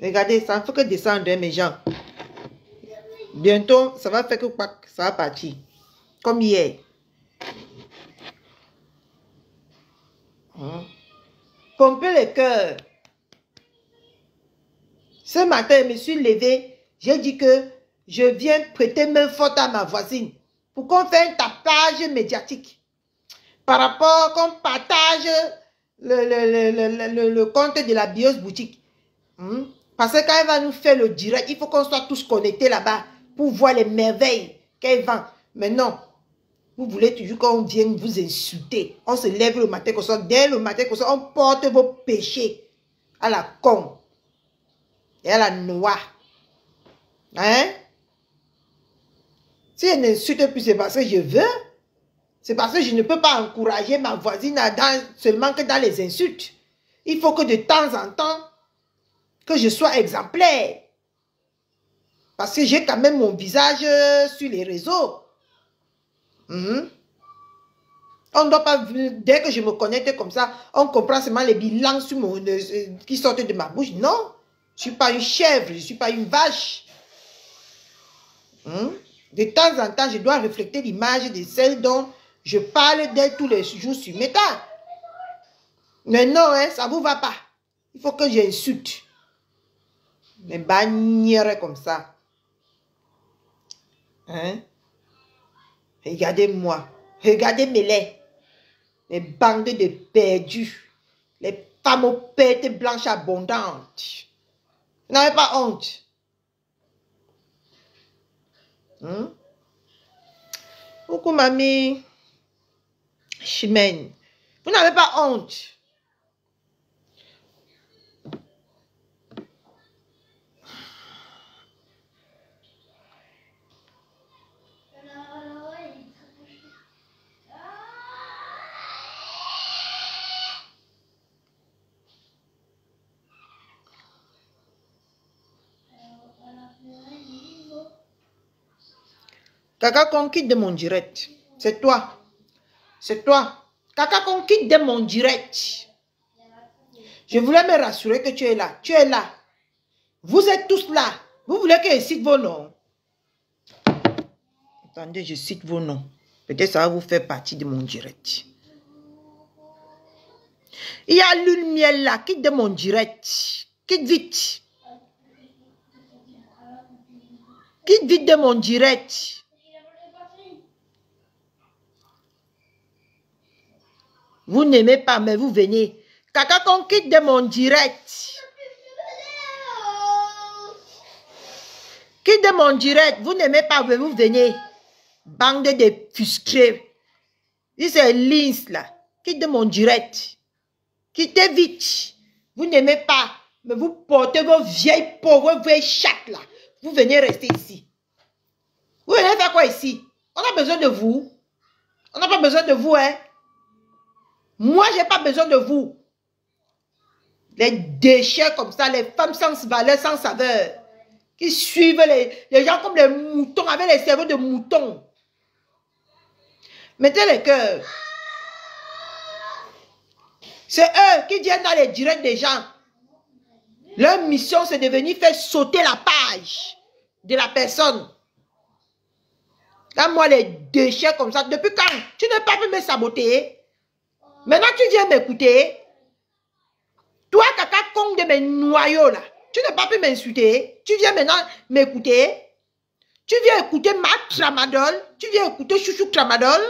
Regardez, ça ne fait que descendre, mes gens. Bientôt, ça va faire que ça va partir. Comme hier. Pomper le cœur. Ce matin, je me suis levée. J'ai dit que je viens prêter main forte à ma voisine. Pour qu'on fasse un tapage médiatique. Par rapport qu'on partage le compte de la bieuse boutique. Parce que quand elle va nous faire le direct, il faut qu'on soit tous connectés là-bas pour voir les merveilles qu'elle vend. Mais non, vous voulez toujours qu'on vienne vous insulter. On se lève le matin comme ça, dès le matin comme ça, on porte vos péchés à la con et à la noix. Hein? Si elle n'insulte plus, c'est parce que je veux. C'est parce que je ne peux pas encourager ma voisine seulement que dans les insultes. Il faut que de temps en temps, que je sois exemplaire. Parce que j'ai quand même mon visage sur les réseaux. On ne doit pas, dès que je me connecte comme ça, on comprend seulement les bilans sur qui sortent de ma bouche. Non, je ne suis pas une chèvre, je ne suis pas une vache. De temps en temps, je dois refléter l'image de celle dont je parle d'elle tous les jours sur Meta. Mais non, hein, ça ne vous va pas. Il faut que j'insulte. Mes bannières comme ça. Hein? Regardez-moi. Regardez mes laits. Les bandes de perdus. Les femmes aux pètes blanches abondantes. Vous n'avez pas honte. Coucou, mamie. Chimène. Vous n'avez pas honte. Kaka qu'on quitte de mon direct. C'est toi. C'est toi. Kaka qu'on quitte de mon direct. Je voulais me rassurer que tu es là. Tu es là. Vous êtes tous là. Vous voulez que je cite vos noms? Attendez, je cite vos noms. Peut-être ça va vous faire partie de mon direct. Il y a l'une miel là. Quitte de mon direct. Quitte vite. Quitte vite de mon direct. Vous n'aimez pas, mais vous venez. Kaka qu'on quitte de mon direct. Quitte de mon direct. Vous n'aimez pas, mais vous venez. Bande de frustrés. Si c'est Lins là. Quitte de mon direct. Quittez vite. Vous n'aimez pas, mais vous portez vos vieilles pauvres vieilles chattes là. Vous venez rester ici. Vous venez faire quoi ici? On a besoin de vous. On n'a pas besoin de vous, hein. Moi, je n'ai pas besoin de vous. Les déchets comme ça, les femmes sans valeur, sans saveur, qui suivent les gens comme les moutons, avec les cerveaux de moutons. Mettez les cœurs. C'est eux qui viennent dans les directs des gens. Leur mission, c'est de venir faire sauter la page de la personne. Quand moi, les déchets comme ça, depuis quand? Tu n'as pas pu me saboter? Maintenant, tu viens m'écouter. Toi, caca con de mes noyaux là, tu n'as pas pu m'insulter. Tu viens maintenant m'écouter. Tu viens écouter ma tramadol. Tu viens écouter chouchou tramadol.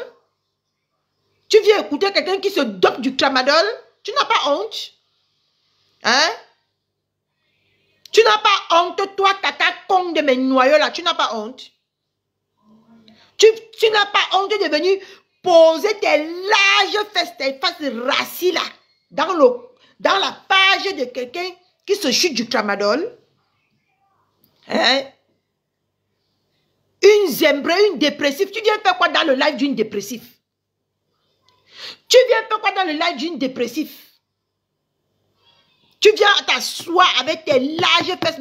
Tu viens écouter quelqu'un qui se dope du tramadol. Tu n'as pas honte? Hein? Tu n'as pas honte, toi, caca con de mes noyaux là. Tu n'as pas honte? Tu n'as pas honte de venir poser tes larges fesses, tes faces rassis là, dans la page de quelqu'un qui se chute du tramadol. Hein? Une zèbre, une dépressive. Tu viens faire quoi dans le live d'une dépressive? Tu viens faire quoi dans le live d'une dépressive? Tu viens t'asseoir avec tes larges fesses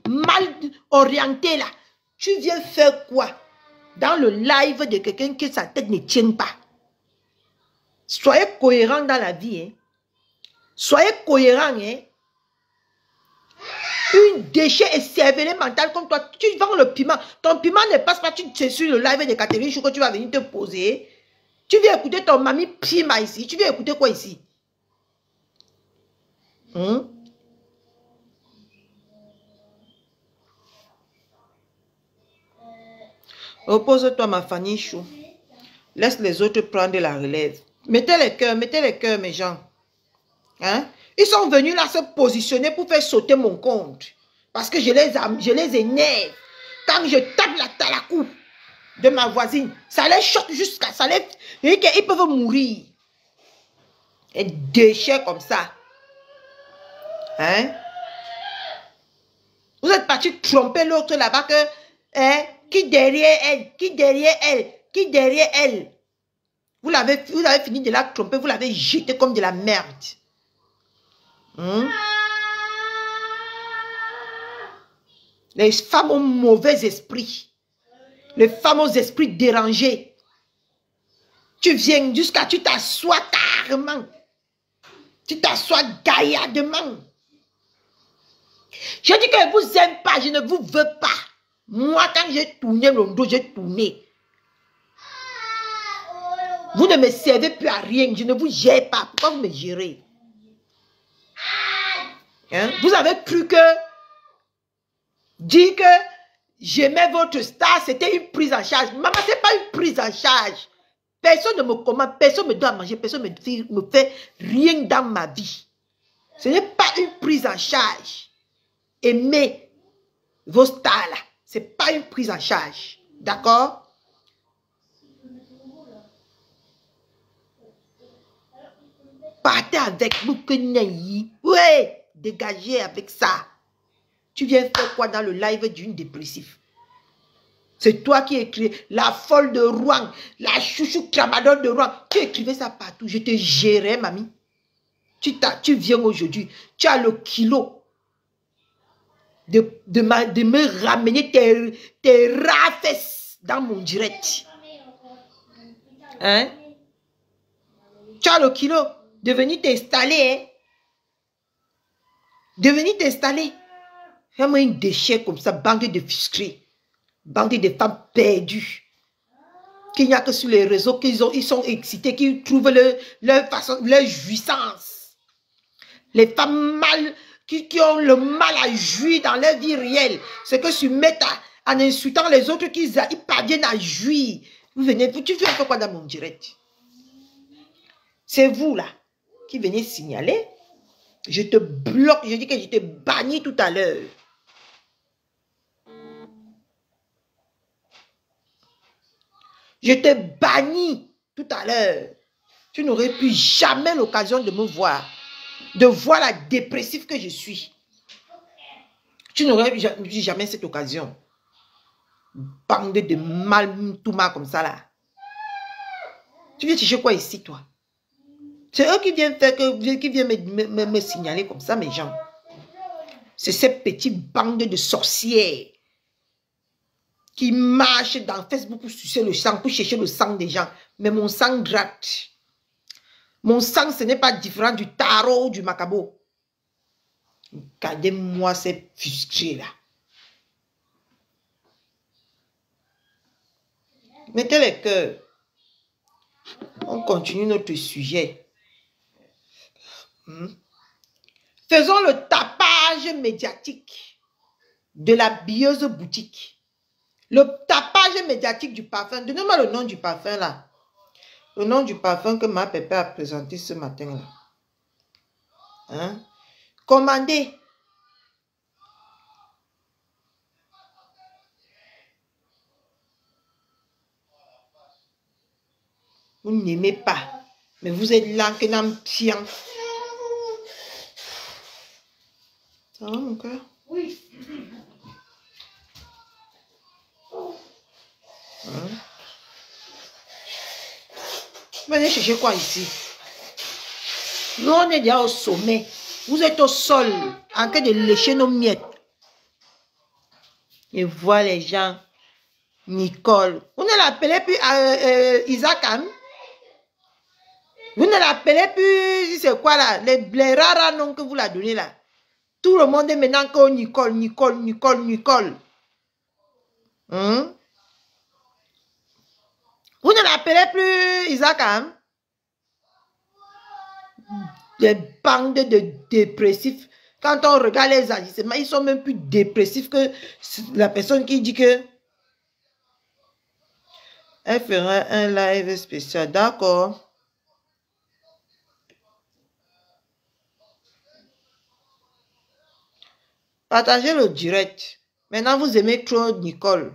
mal orientées là. Tu viens faire quoi dans le live de quelqu'un que sa tête ne tient pas? Soyez cohérent dans la vie. Hein? Soyez cohérent. Hein? Une déchet et cervelée mentale comme toi, tu vends le piment. Ton piment ne passe pas, tu es sur le live de Catherine Chou que tu vas venir te poser. Tu viens écouter ton mamie Pima ici. Tu viens écouter quoi ici? Oppose-toi ma Fanny Chou. Laisse les autres prendre la relève. Mettez les cœurs, mes gens. Hein? Ils sont venus là se positionner pour faire sauter mon compte. Parce que je les énerve. Quand je tape la talakou de ma voisine, ça les choque jusqu'à ça. Ils peuvent mourir. Et déchets comme ça. Hein? Vous êtes parti tromper l'autre là-bas que Qui derrière elle? Qui derrière elle? Qui derrière elle? Vous avez fini de la tromper, vous l'avez jetée comme de la merde. Les femmes ont mauvais esprit. Les femmes aux esprits dérangés. Tu viens jusqu'à... Tu t'assois carrément. Tu t'assois gaillardement. Je dis que je ne vous aime pas, je ne vous veux pas. Moi, quand j'ai tourné mon dos, j'ai tourné. Vous ne me servez plus à rien, je ne vous gère pas. Pourquoi vous me gérez? Hein? Vous avez cru que dire que j'aimais votre star, c'était une prise en charge. Maman, ce n'est pas une prise en charge. Personne ne me commande, personne ne me doit manger, personne ne me fait rien dans ma vie. Ce n'est pas une prise en charge. Aimez vos stars là. Ce n'est pas une prise en charge. D'accord? Partez avec Boukenayi. Ouais, dégagez avec ça. Tu viens faire quoi dans le live d'une dépressive? C'est toi qui écris la folle de Rouen, la chouchou tramadol de Rouen. Tu écrivais ça partout. Je te gérais, mamie. Tu viens aujourd'hui. Tu as le kilo de me ramener tes rafes dans mon direct. Hein? Tu as le kilo de venir t'installer. Hein? De venir t'installer. Fais-moi un déchet comme ça, bande de frustrés. Bande de femmes perdues. Qu'il n'y a que sur les réseaux qu'ils sont excités, qu'ils trouvent leur jouissance. Les femmes mal, qui ont le mal à jouir dans leur vie réelle. C'est que tu mets en insultant les autres qu'ils parviennent à jouir. Vous venez, tu fais un peu quoi dans mon direct? C'est vous là qui venez signaler. Je te bloque, je dis que je te bannis tout à l'heure. Je te bannis tout à l'heure. Tu n'aurais plus jamais l'occasion de me voir. De voir la dépressive que je suis. Tu n'aurais jamais cette occasion. Bande de mal tout mal comme ça là. Tu viens chercher quoi ici toi? C'est eux qui viennent me signaler comme ça mes gens. C'est ces petites bandes de sorcières qui marchent dans Facebook pour sucer le sang, pour chercher le sang des gens. Mais mon sang gratte. Mon sang, ce n'est pas différent du tarot ou du macabo. Regardez-moi ces frustrés-là. Mettez les cœurs. On continue notre sujet. Faisons le tapage médiatique de la bieuse boutique. Le tapage médiatique du parfum. Donnez-moi le nom du parfum là. Le nom du parfum que ma pépé a présenté ce matin là. Hein? Commandez. Vous n'aimez pas. Mais vous êtes là que n'en tient. Ça va mon cœur? Oui. Hein? Venez chercher quoi ici? Nous on est déjà au sommet. Vous êtes au sol en train de lécher nos miettes. Et voilà les gens. Nicole. Vous ne l'appelez plus Isaac Ham? Vous ne l'appelez plus, c'est quoi là? Les rares noms que vous la donnez là. Tout le monde est maintenant que Nicole, Nicole, Nicole, Nicole. Hein? Vous ne l'appelez plus Isaac Ham? Des bandes de dépressifs. Quand on regarde les agissements, ils sont même plus dépressifs que la personne qui dit que elle fera un live spécial. D'accord. Partagez le direct. Maintenant, vous aimez trop Nicole.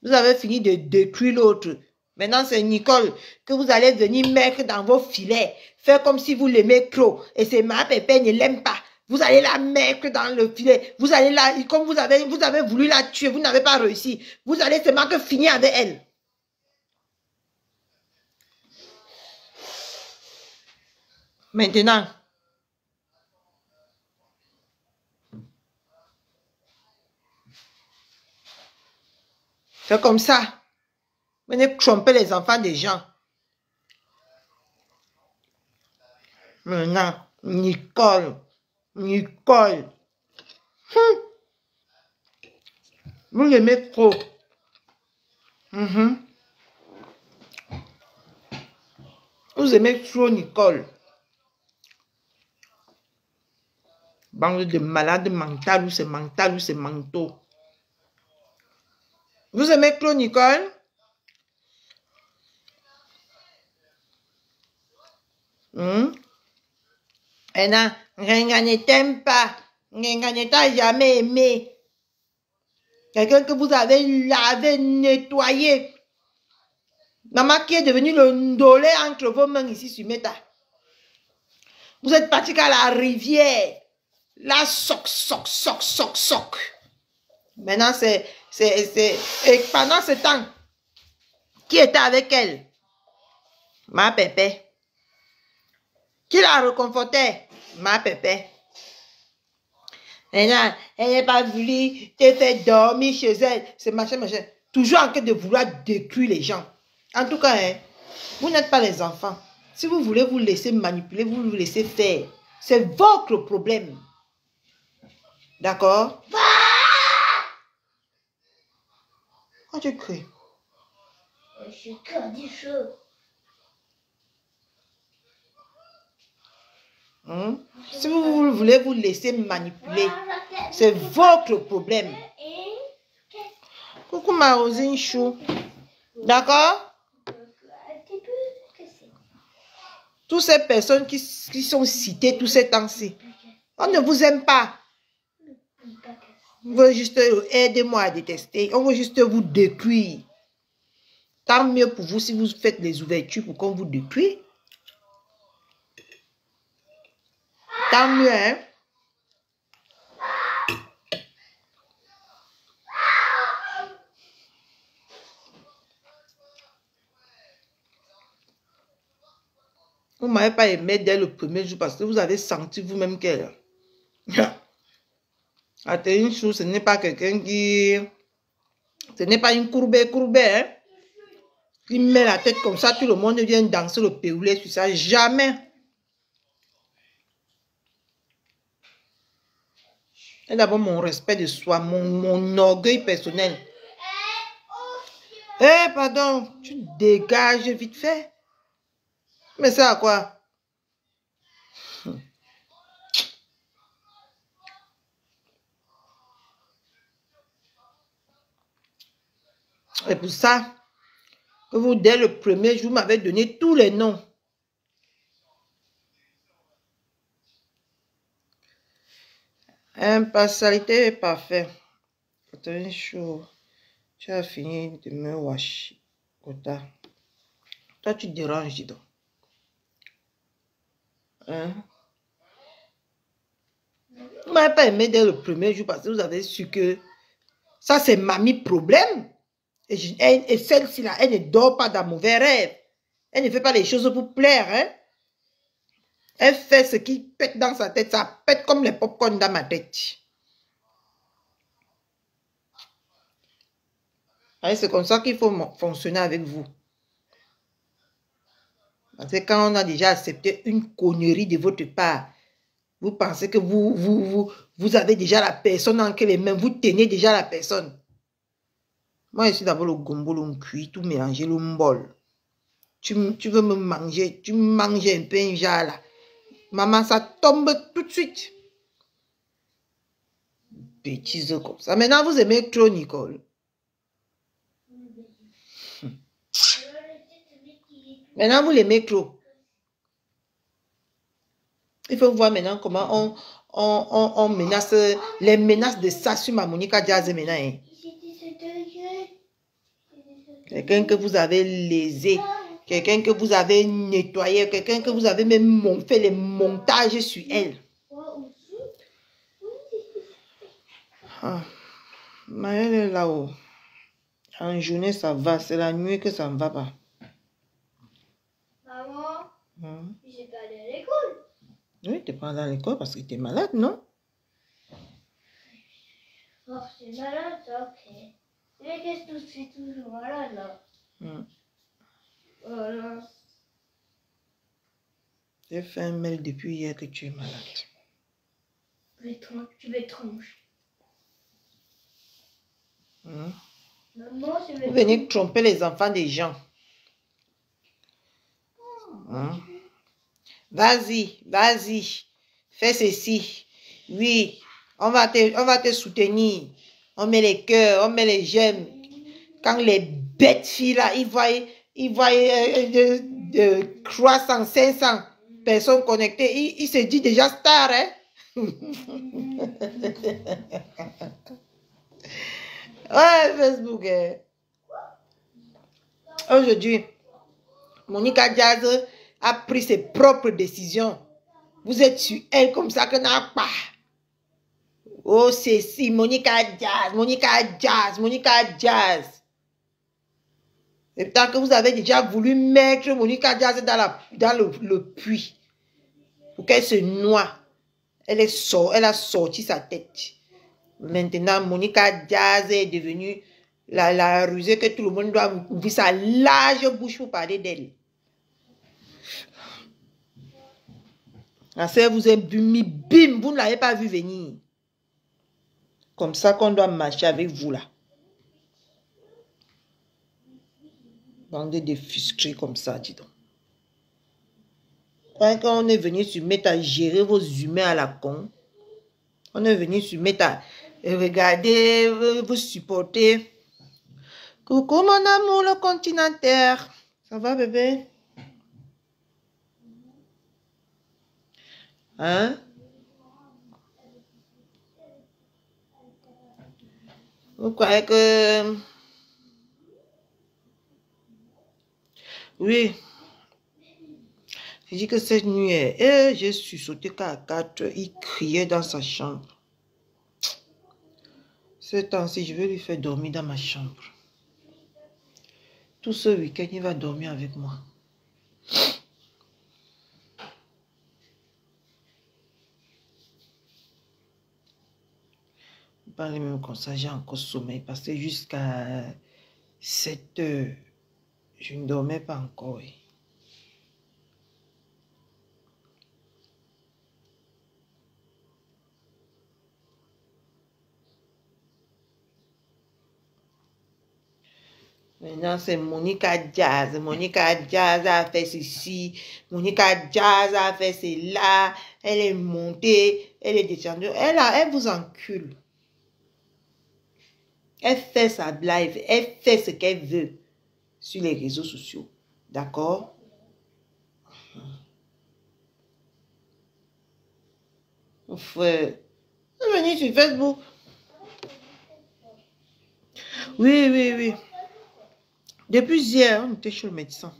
Vous avez fini de détruire l'autre. Maintenant, c'est Nicole que vous allez venir mettre dans vos filets. Faire comme si vous l'aimez trop. Et c'est ma pépé ne l'aime pas. Vous allez la mettre dans le filet. Vous allez la, comme vous avez voulu la tuer, vous n'avez pas réussi. Vous allez seulement que finir avec elle. Maintenant, c'est comme ça. Venez tromper les enfants des gens. Maintenant, Nicole. Vous l'aimez trop. Vous aimez trop Nicole. Bande de malades mentales ou c'est mental ou c'est manteau. Vous aimez trop Nicole? Maintenant, Renga ne t'aime pas. Renga ne t'a jamais aimé. Quelqu'un que vous avez lavé, nettoyé. Maman qui est devenue le ndolé entre vos mains ici sur Meta. Vous êtes parti à la rivière. Là, soc. Maintenant, et pendant ce temps, qui était avec elle? Ma pépé. Qui la réconfortait? Ma pépé. Maintenant, elle n'est pas voulu te faire dormir chez elle. C'est machin. Toujours en train de vouloir détruire les gens. En tout cas, hein, vous n'êtes pas les enfants. Si vous voulez vous laisser manipuler, vous vous laissez faire. C'est votre problème. D'accord? Quand tu cries? Je suis cœur du feu. Si vous voulez vous laisser manipuler, c'est votre problème. Coucou ma Rosine Chou. D'accord? Toutes ces personnes qui sont citées tous ces temps-ci, on ne vous aime pas. On veut juste aider moi à détester. On veut juste vous détruire. Tant mieux pour vous si vous faites les ouvertures pour qu'on vous détruise. Tant mieux, hein? Vous ne m'avez pas aimé dès le premier jour parce que vous avez senti vous-même qu'elle... Une chose, ce n'est pas quelqu'un qui... Ce n'est pas une courbée, hein? Qui met la tête comme ça, tout le monde vient danser le péoulé sur ça. Jamais. Et d'abord, mon respect de soi, mon orgueil personnel. Pardon, tu dégages vite fait. Mais ça à quoi? Et pour ça, que vous, dès le premier jour, m'avez donné tous les noms. Impartialité est parfait. Catherine Chou, tu as fini de me wash. Toi, tu déranges, dis donc. Vous m'avez pas aimé dès le premier jour parce que vous avez su que ça, c'est mamie problème. Et celle-ci, là, elle ne dort pas dans mauvais rêve. Elle ne fait pas les choses pour plaire, hein. Elle fait ce qui pète dans sa tête. Ça pète comme les popcorn dans ma tête. C'est comme ça qu'il faut fonctionner avec vous. Parce que quand on a déjà accepté une connerie de votre part, vous pensez que vous avez déjà la personne entre les mains. Vous tenez déjà la personne. Moi, je suis d'abord le gombo, le cuit, tout mélangé, le mbol. Tu veux me manger, tu manges un peu un genre là. Maman, ça tombe tout de suite. Bêtise comme ça. Maintenant, vous aimez trop Nicole. Maintenant, vous l'aimez trop. Il faut voir maintenant comment on menace, les menaces de ça sur ma Monica Diaz maintenant. Hein. Quelqu'un que vous avez lésé, quelqu'un que vous avez nettoyé, quelqu'un que vous avez même fait les montages sur elle. Ah, Maëlle est là-haut. En journée, ça va. C'est la nuit que ça ne va pas. Maman, Hum. j'ai pas allé à l'école. Oui, tu n'es pas dans l'école parce que tu es malade, non? Oh, c'est malade, ok. Mais qu'est-ce que tu es toujours malade là? Hum. Voilà. J'ai fait un mail depuis hier que tu es malade. Tu vas troncher. Hum. Maman, je vais Vous venez tromper les enfants des gens. Hum. Vas-y, vas-y. Fais ceci. Oui, on va te soutenir. On met les cœurs, on met les j'aime. Quand les bêtes filles là, ils voient de 300, 500 personnes connectées, ils se disent déjà star, hein? Ouais, Facebook. Aujourd'hui, Monica Jazz a pris ses propres décisions. Vous êtes sur elle comme ça que n'a pas. Oh, c'est si, Monica Jazz, Monica Jazz, Monica Jazz. Et tant que vous avez déjà voulu mettre Monica Jazz dans le puits pour qu'elle se noie, elle a sorti sa tête. Maintenant, Monica Jazz est devenue la rusée que tout le monde doit ouvrir sa large bouche pour parler d'elle. La sœur vous a mis, bim, vous ne l'avez pas vu venir. Comme ça qu'on doit marcher avec vous là. Bande de frustrés comme ça, dis donc. Quand on est venu se mettre à gérer vos humains à la con, on est venu se mettre à regarder, vous supporter. Coucou mon amour, le continentaire. Ça va bébé? Hein? Vous croyez que... Oui. Je dis que cette nuit, j'ai sursauté qu'à 4, il criait dans sa chambre. Ce temps-ci, je vais lui faire dormir dans ma chambre. Tout ce week-end, il va dormir avec moi. Parlez même comme ça, j'ai encore sommeil. Parce que jusqu'à 7 heures, je ne dormais pas encore. Oui. Maintenant, c'est Monica Jazz. Monica Jazz a fait ceci. Monica Jazz a fait cela. Elle est montée. Elle est descendue. Elle vous encule. Elle fait sa live. Elle fait ce qu'elle veut sur les réseaux sociaux. D'accord? Mon frère, venez sur Facebook. Oui, oui, oui. Depuis hier, on était chez le médecin.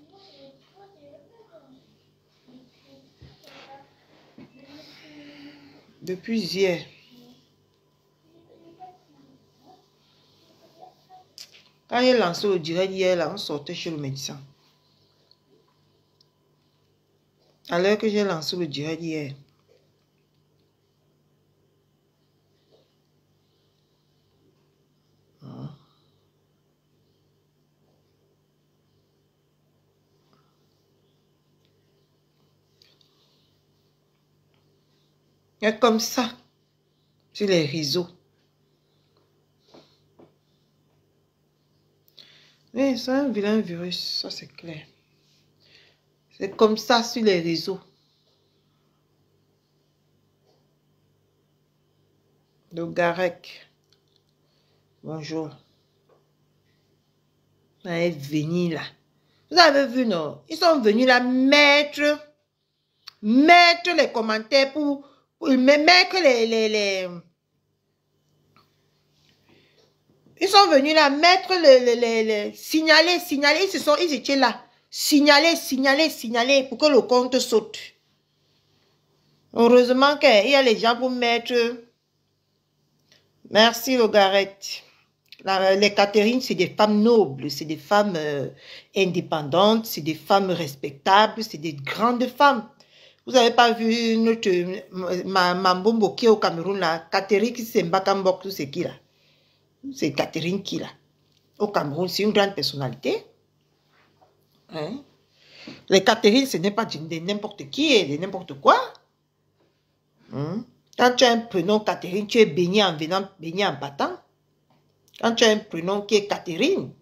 Depuis hier. Quand j'ai lancé le direct hier, là, on sortait chez le médecin. À l'heure que j'ai lancé le direct hier. Il y a comme ça, sur les réseaux. Oui, c'est un vilain virus, ça c'est clair. C'est comme ça sur les réseaux. Le Garec. Bonjour. Vous allez venir là. Vous avez vu, non? Ils sont venus là mettre les commentaires pour mettre les... Ils sont venus là mettre signaler. Ils étaient là. Signaler pour que le compte saute. Heureusement qu'il y a les gens pour mettre Merci, Logarette. Les Catherine, c'est des femmes nobles, c'est des femmes indépendantes, c'est des femmes respectables, c'est des grandes femmes. Vous n'avez pas vu notre Mambombo qui est au Cameroun là, Catherine qui s'est Mbakambok, c'est qui là? C'est Catherine qui là? Au Cameroun, c'est une grande personnalité. Hein? Les Catherine, ce n'est pas de n'importe qui et de n'importe quoi. Hein? Quand tu as un prénom Catherine, tu es béni en venant, béni en partant. Quand tu as un prénom qui est Catherine,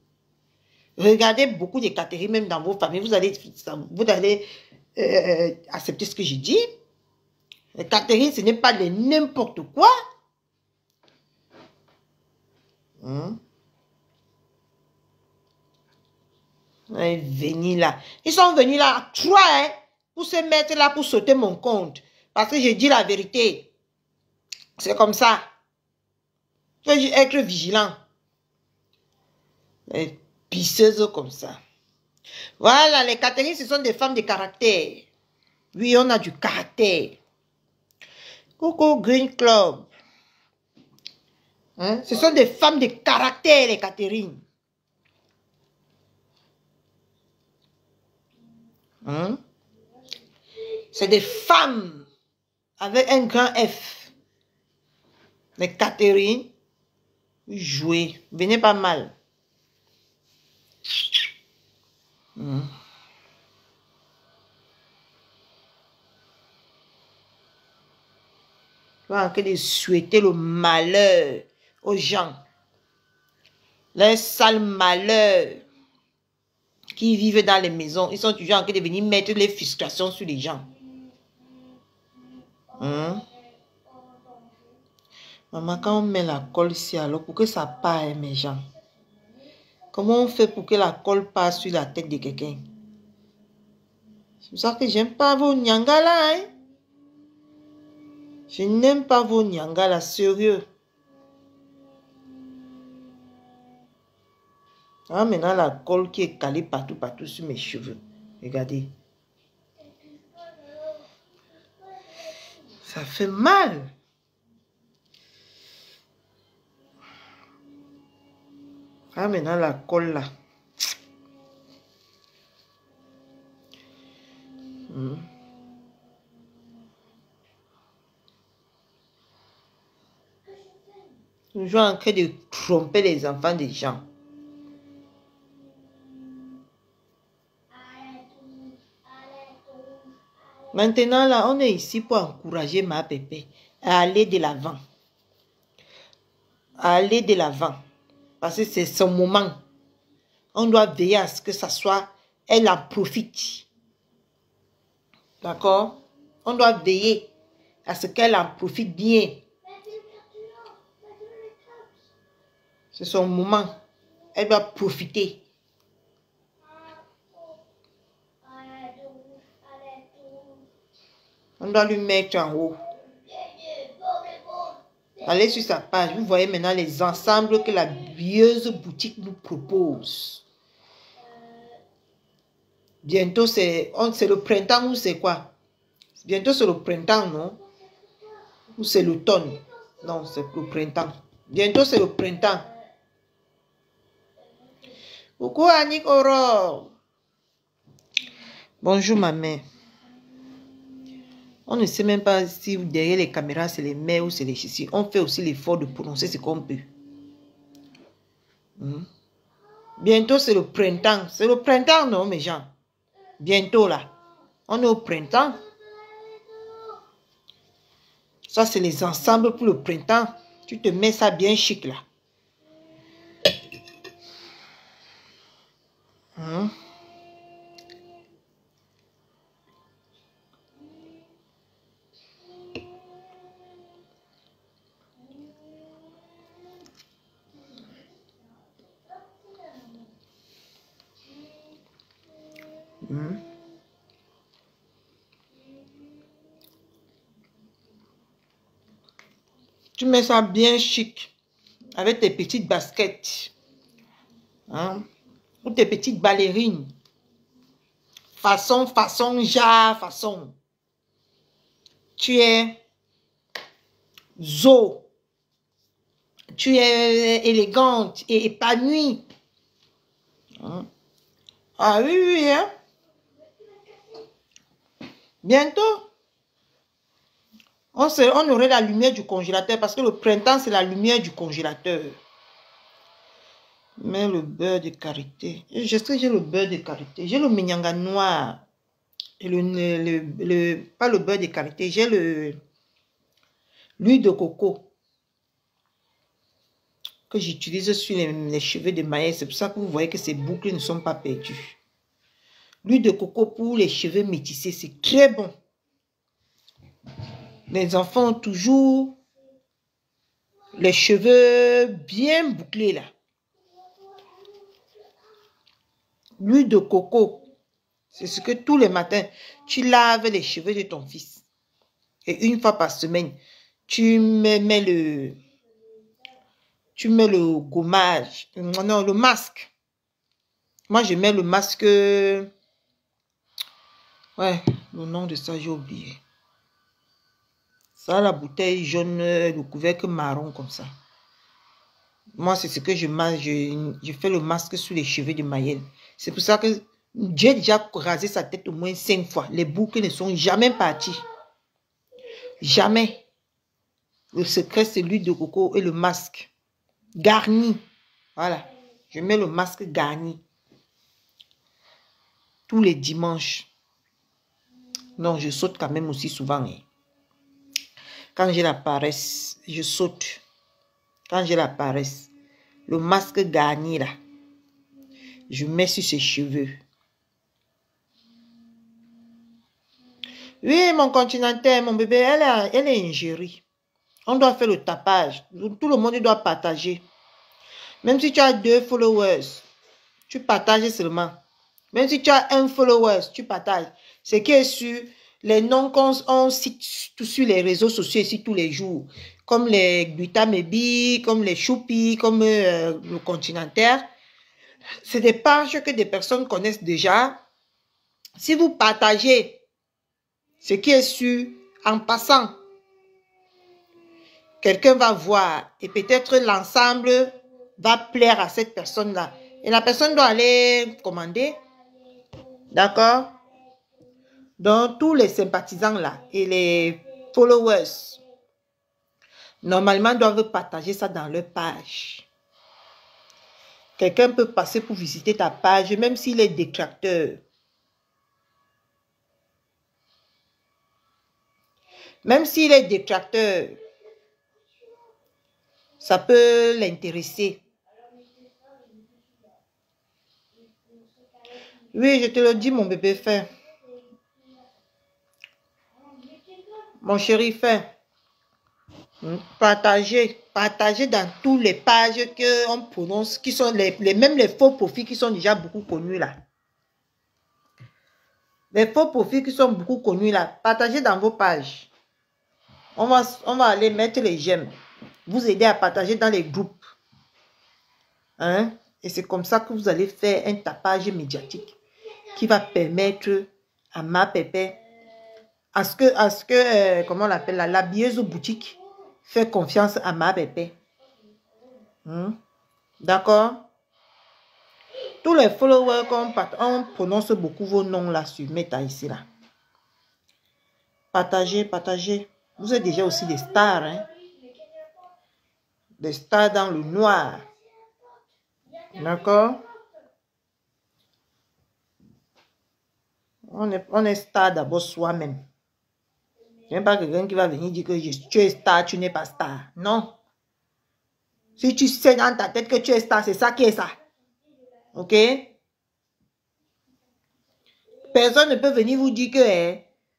regardez beaucoup de Catherine, même dans vos familles, vous allez accepter ce que je dis. Catherine, ce n'est pas de n'importe quoi. Venir là. Ils sont venus là, 3, hein, pour se mettre là, pour sauter mon compte. Parce que je dis la vérité. C'est comme ça. Il faut être vigilant. Les pisseuses comme ça. Voilà, les Catherine, ce sont des femmes de caractère. Oui, on a du caractère. Coucou Green Club. Hein? Ce sont des femmes de caractère, les Catherine. Hein? C'est des femmes avec un grand F. Les Catherine, jouez. Venez pas mal. En train de souhaiter le malheur aux gens. Les sales malheurs qui vivent dans les maisons. Ils sont toujours en train de venir mettre les frustrations sur les gens. Maman, quand on met la colle ici, alors pour que ça part, mes gens. Comment on fait pour que la colle passe sur la tête de quelqu'un? C'est pour ça que j'aime pas vos nyangas là, hein? Je n'aime pas vos nyangas là, sérieux. Ah, maintenant la colle qui est calée partout, partout sur mes cheveux. Regardez. Ça fait mal. Ah, maintenant la colle là. Toujours en train de tromper les enfants des gens. Maintenant, là, on est ici pour encourager ma bébé à aller de l'avant. À aller de l'avant. Parce que c'est son moment. On doit veiller à ce que ça soit, elle en profite. D'accord? On doit veiller à ce qu'elle en profite bien. C'est son moment. Elle doit profiter. On doit lui mettre en haut. Allez sur sa page. Vous voyez maintenant les ensembles que la bieuse boutique nous propose. Bientôt, c'est le printemps ou c'est quoi? Bientôt, c'est le printemps, non? Ou c'est l'automne? Non, c'est le printemps. Bientôt, c'est le printemps. Coucou Annick Aurore. Bonjour ma mère. On ne sait même pas si derrière les caméras, c'est les mères ou c'est les chichis. On fait aussi l'effort de prononcer ce qu'on peut. Bientôt, c'est le printemps. C'est le printemps, non, mes gens? Bientôt, là. On est au printemps. Ça, c'est les ensembles pour le printemps. Tu te mets ça bien chic, là. Tu mets ça bien chic. Avec tes petites baskets. Ou tes petites ballerines. Façon, façon. Tu es Zo. tu es élégante et épanouie. Hein? Ah oui, oui, hein? Bientôt, on aurait la lumière du congélateur parce que le printemps, c'est la lumière du congélateur. Mais le beurre de karité, je sais que j'ai le beurre de karité, j'ai le mignanga noir. Et pas le beurre de karité, j'ai l'huile de coco que j'utilise sur les cheveux de Maya. C'est pour ça que vous voyez que ces boucles ne sont pas perdues. L'huile de coco pour les cheveux métissés, c'est très bon. Les enfants ont toujours les cheveux bien bouclés là. L'huile de coco, c'est ce que tous les matins, tu laves les cheveux de ton fils. Et une fois par semaine, tu mets le gommage, non, le masque. Moi, je mets le masque, ouais, le nom de ça, j'ai oublié. Ça, la bouteille jaune, le couvercle marron comme ça. Moi, c'est ce que je mange. Je fais le masque sur les cheveux de Mayel. C'est pour ça que j'ai déjà rasé sa tête au moins 5 fois. Les boucles ne sont jamais parties. Jamais. Le secret, c'est l'huile de coco et le masque. Garni. Voilà. Je mets le masque garni. Tous les dimanches. Non, je saute quand même aussi souvent. Hein. Quand j'ai la paresse, je saute. Quand j'ai la paresse, le masque garni là, je mets sur ses cheveux. Oui, mon continentaire, mon bébé, elle est ingérée. On doit faire le tapage. Tout le monde doit partager. Même si tu as 2 followers, tu partages seulement. Même si tu as 1 follower, tu partages. Ce qui est sur les noms qu'on cite sur les réseaux sociaux ici tous les jours. Comme les Glutamebi, comme les Choupi, comme le Continentaire. C'est des pages que des personnes connaissent déjà. Si vous partagez ce qui est sur en passant, quelqu'un va voir et peut-être l'ensemble va plaire à cette personne-là. Et la personne doit aller commander. D'accord? Donc, tous les sympathisants là et les followers, normalement, doivent partager ça dans leur page. Quelqu'un peut passer pour visiter ta page, même s'il est détracteur. Même s'il est détracteur, ça peut l'intéresser. Oui, je te le dis, mon bébé, fais. Mon chéri, fais. Partagez dans toutes les pages qu'on prononce, qui sont même les faux profils qui sont déjà beaucoup connus là. Les faux profils qui sont beaucoup connus là, partagez dans vos pages. On va aller mettre les j'aime. Vous aider à partager dans les groupes. Hein? Et c'est comme ça que vous allez faire un tapage médiatique qui va permettre à ma pépé, à ce que comment on l'appelle, l'habilleuse boutique, fait confiance à ma pépé. D'accord? Tous les followers, on prononce beaucoup vos noms là sur Meta ici là. Partagez, partagez. Vous êtes déjà aussi des stars, hein? Des stars dans le noir. D'accord? On est star d'abord soi-même. Il n'y a pas quelqu'un qui va venir dire que tu es star, tu n'es pas star. Non. Si tu sais dans ta tête que tu es star, c'est ça qui est ça. Ok? Personne ne peut venir vous dire que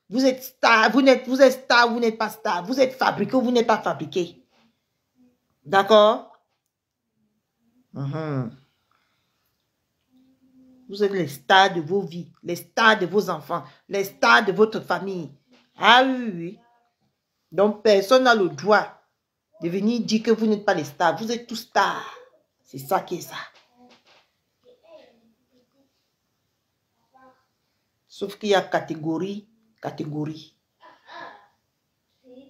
vous êtes star, vous êtes star, vous n'êtes pas star. Vous êtes fabriqué ou vous n'êtes pas fabriqué. D'accord? Vous êtes les stars de vos vies, les stars de vos enfants, les stars de votre famille. Ah oui, oui. Donc, personne n'a le droit de venir dire que vous n'êtes pas les stars. Vous êtes tous stars. C'est ça qui est ça. Sauf qu'il y a catégorie.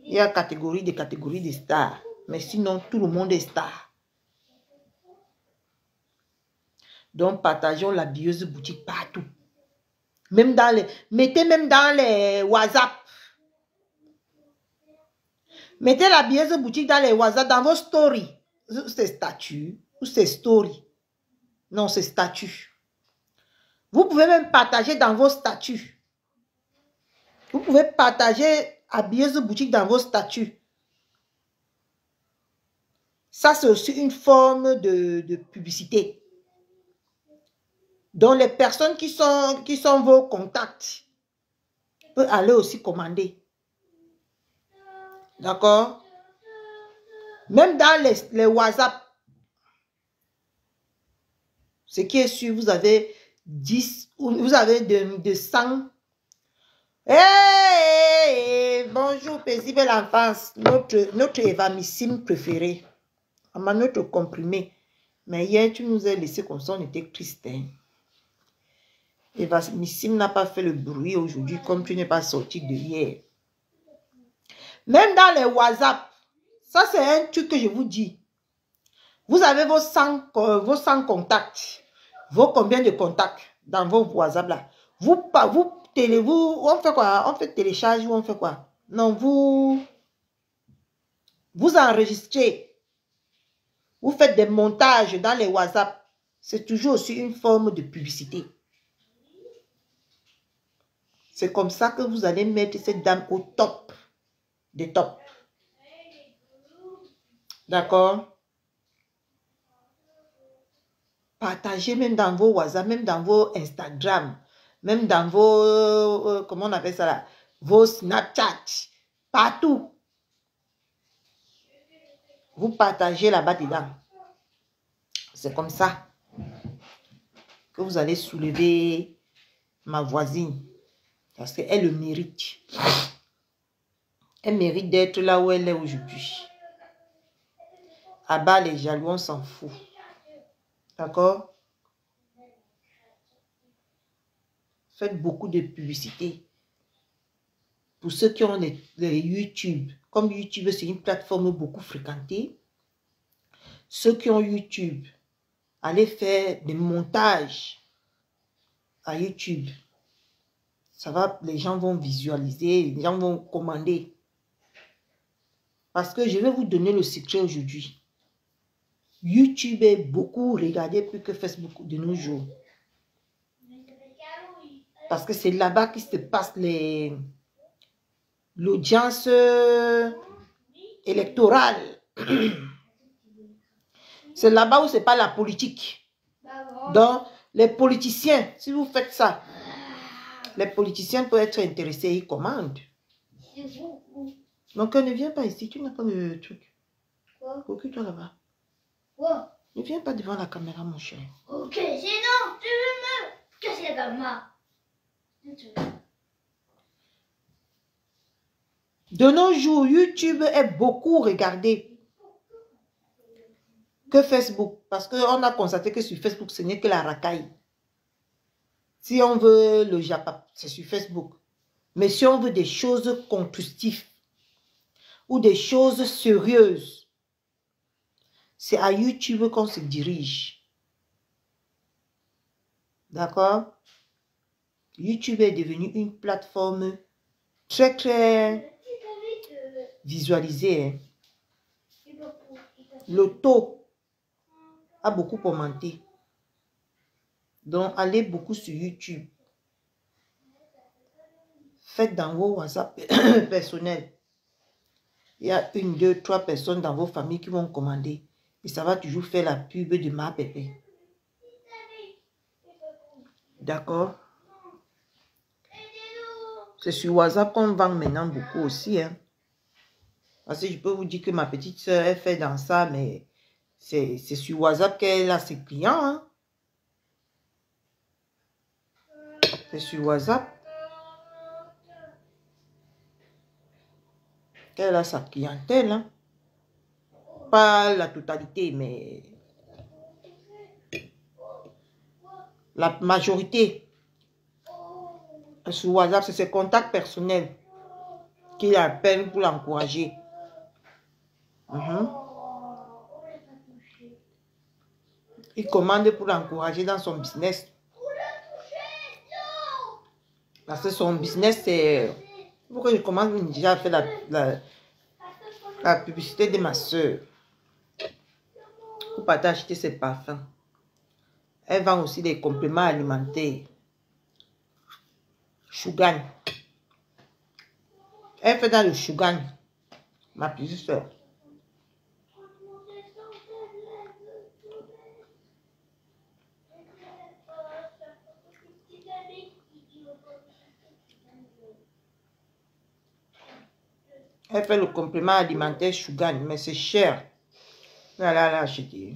Il y a catégorie de stars. Mais sinon, tout le monde est star. Donc, partageons la billeuse boutique partout. Même dans les... Mettez même dans les WhatsApp. Mettez la billeuse boutique dans les WhatsApp, dans vos stories. C'est statut ou c'est story. Non, c'est statut. Vous pouvez même partager dans vos statuts. Vous pouvez partager la billeuse boutique dans vos statuts. Ça, c'est aussi une forme de publicité. Donc, les personnes qui sont vos contacts peuvent aller aussi commander. D'accord? Même dans les WhatsApp, ce qui est sûr, vous avez 10, vous avez de 100. Hey, bonjour, paisible enfance, notre évamissime préféré. Notre comprimé. Mais hier, tu nous as laissé comme ça, on était triste. Hein? Évamissime n'a pas fait le bruit aujourd'hui, comme tu n'es pas sorti de hier. Même dans les WhatsApp, ça c'est un truc que je vous dis. Vous avez vos 100 contacts. Vos combien de contacts dans vos WhatsApp là? On fait quoi? On fait télécharge ou on fait quoi? Non, vous enregistrez. Vous faites des montages dans les WhatsApp. C'est toujours aussi une forme de publicité. C'est comme ça que vous allez mettre cette dame au top des tops. D'accord? Partagez même dans vos WhatsApp, même dans vos Instagram, même dans vos, comment on appelle ça là? Vos Snapchat, partout. Vous partagez là-bas dedans. C'est comme ça que vous allez soulever ma voisine. Parce qu'elle le mérite. Elle mérite d'être là où elle est aujourd'hui. À bas les jaloux, on s'en fout. D'accord? Faites beaucoup de publicité. Pour ceux qui ont les YouTube. Comme YouTube, c'est une plateforme beaucoup fréquentée. Ceux qui ont YouTube, allez faire des montages à YouTube. Ça va, les gens vont visualiser, les gens vont commander. Parce que je vais vous donner le secret aujourd'hui. YouTube est beaucoup regardé plus que Facebook de nos jours. Parce que c'est là-bas qu'il se passe l'audience électorale. C'est là-bas où c'est pas la politique. Donc, les politiciens, si vous faites ça, les politiciens peuvent être intéressés, ils commandent. Donc, ne viens pas ici, tu n'as pas le truc. Quoi? Occupe-toi là-bas. Quoi? Ne viens pas devant la caméra, mon cher. Ok, sinon, tu veux me casser la caméra. De nos jours, YouTube est beaucoup regardé que Facebook. Parce qu'on a constaté que sur Facebook, ce n'est que la racaille. Si on veut le Japap, c'est sur Facebook. Mais si on veut des choses constructives ou des choses sérieuses, c'est à YouTube qu'on se dirige. D'accord? YouTube est devenu une plateforme très, très visualisée. Hein. Le taux a beaucoup augmenté. Donc, allez beaucoup sur YouTube. Faites dans vos WhatsApp personnels. Il y a 1, 2, 3 personnes dans vos familles qui vont commander. Et ça va toujours faire la pub de ma pépé. D'accord? C'est sur WhatsApp qu'on vend maintenant beaucoup aussi. Hein? Parce que je peux vous dire que ma petite soeur, elle fait dans ça, mais c'est sur WhatsApp qu'elle a ses clients. Hein? C'est sur WhatsApp qu'elle a sa clientèle. Hein? Pas la totalité, mais la majorité. Sur WhatsApp, c'est ses contacts personnels qu'il appelle pour l'encourager. Il commande pour l'encourager dans son business. Parce que son business, c'est... Pourquoi je commence déjà à faire la publicité de ma soeur. Pour pas acheter ses parfums. Elle vend aussi des compléments alimentaires. Shugan. Elle fait dans le Shugan. Ma petite soeur. Elle fait le complément alimentaire Shugan, mais c'est cher. Là, je dis.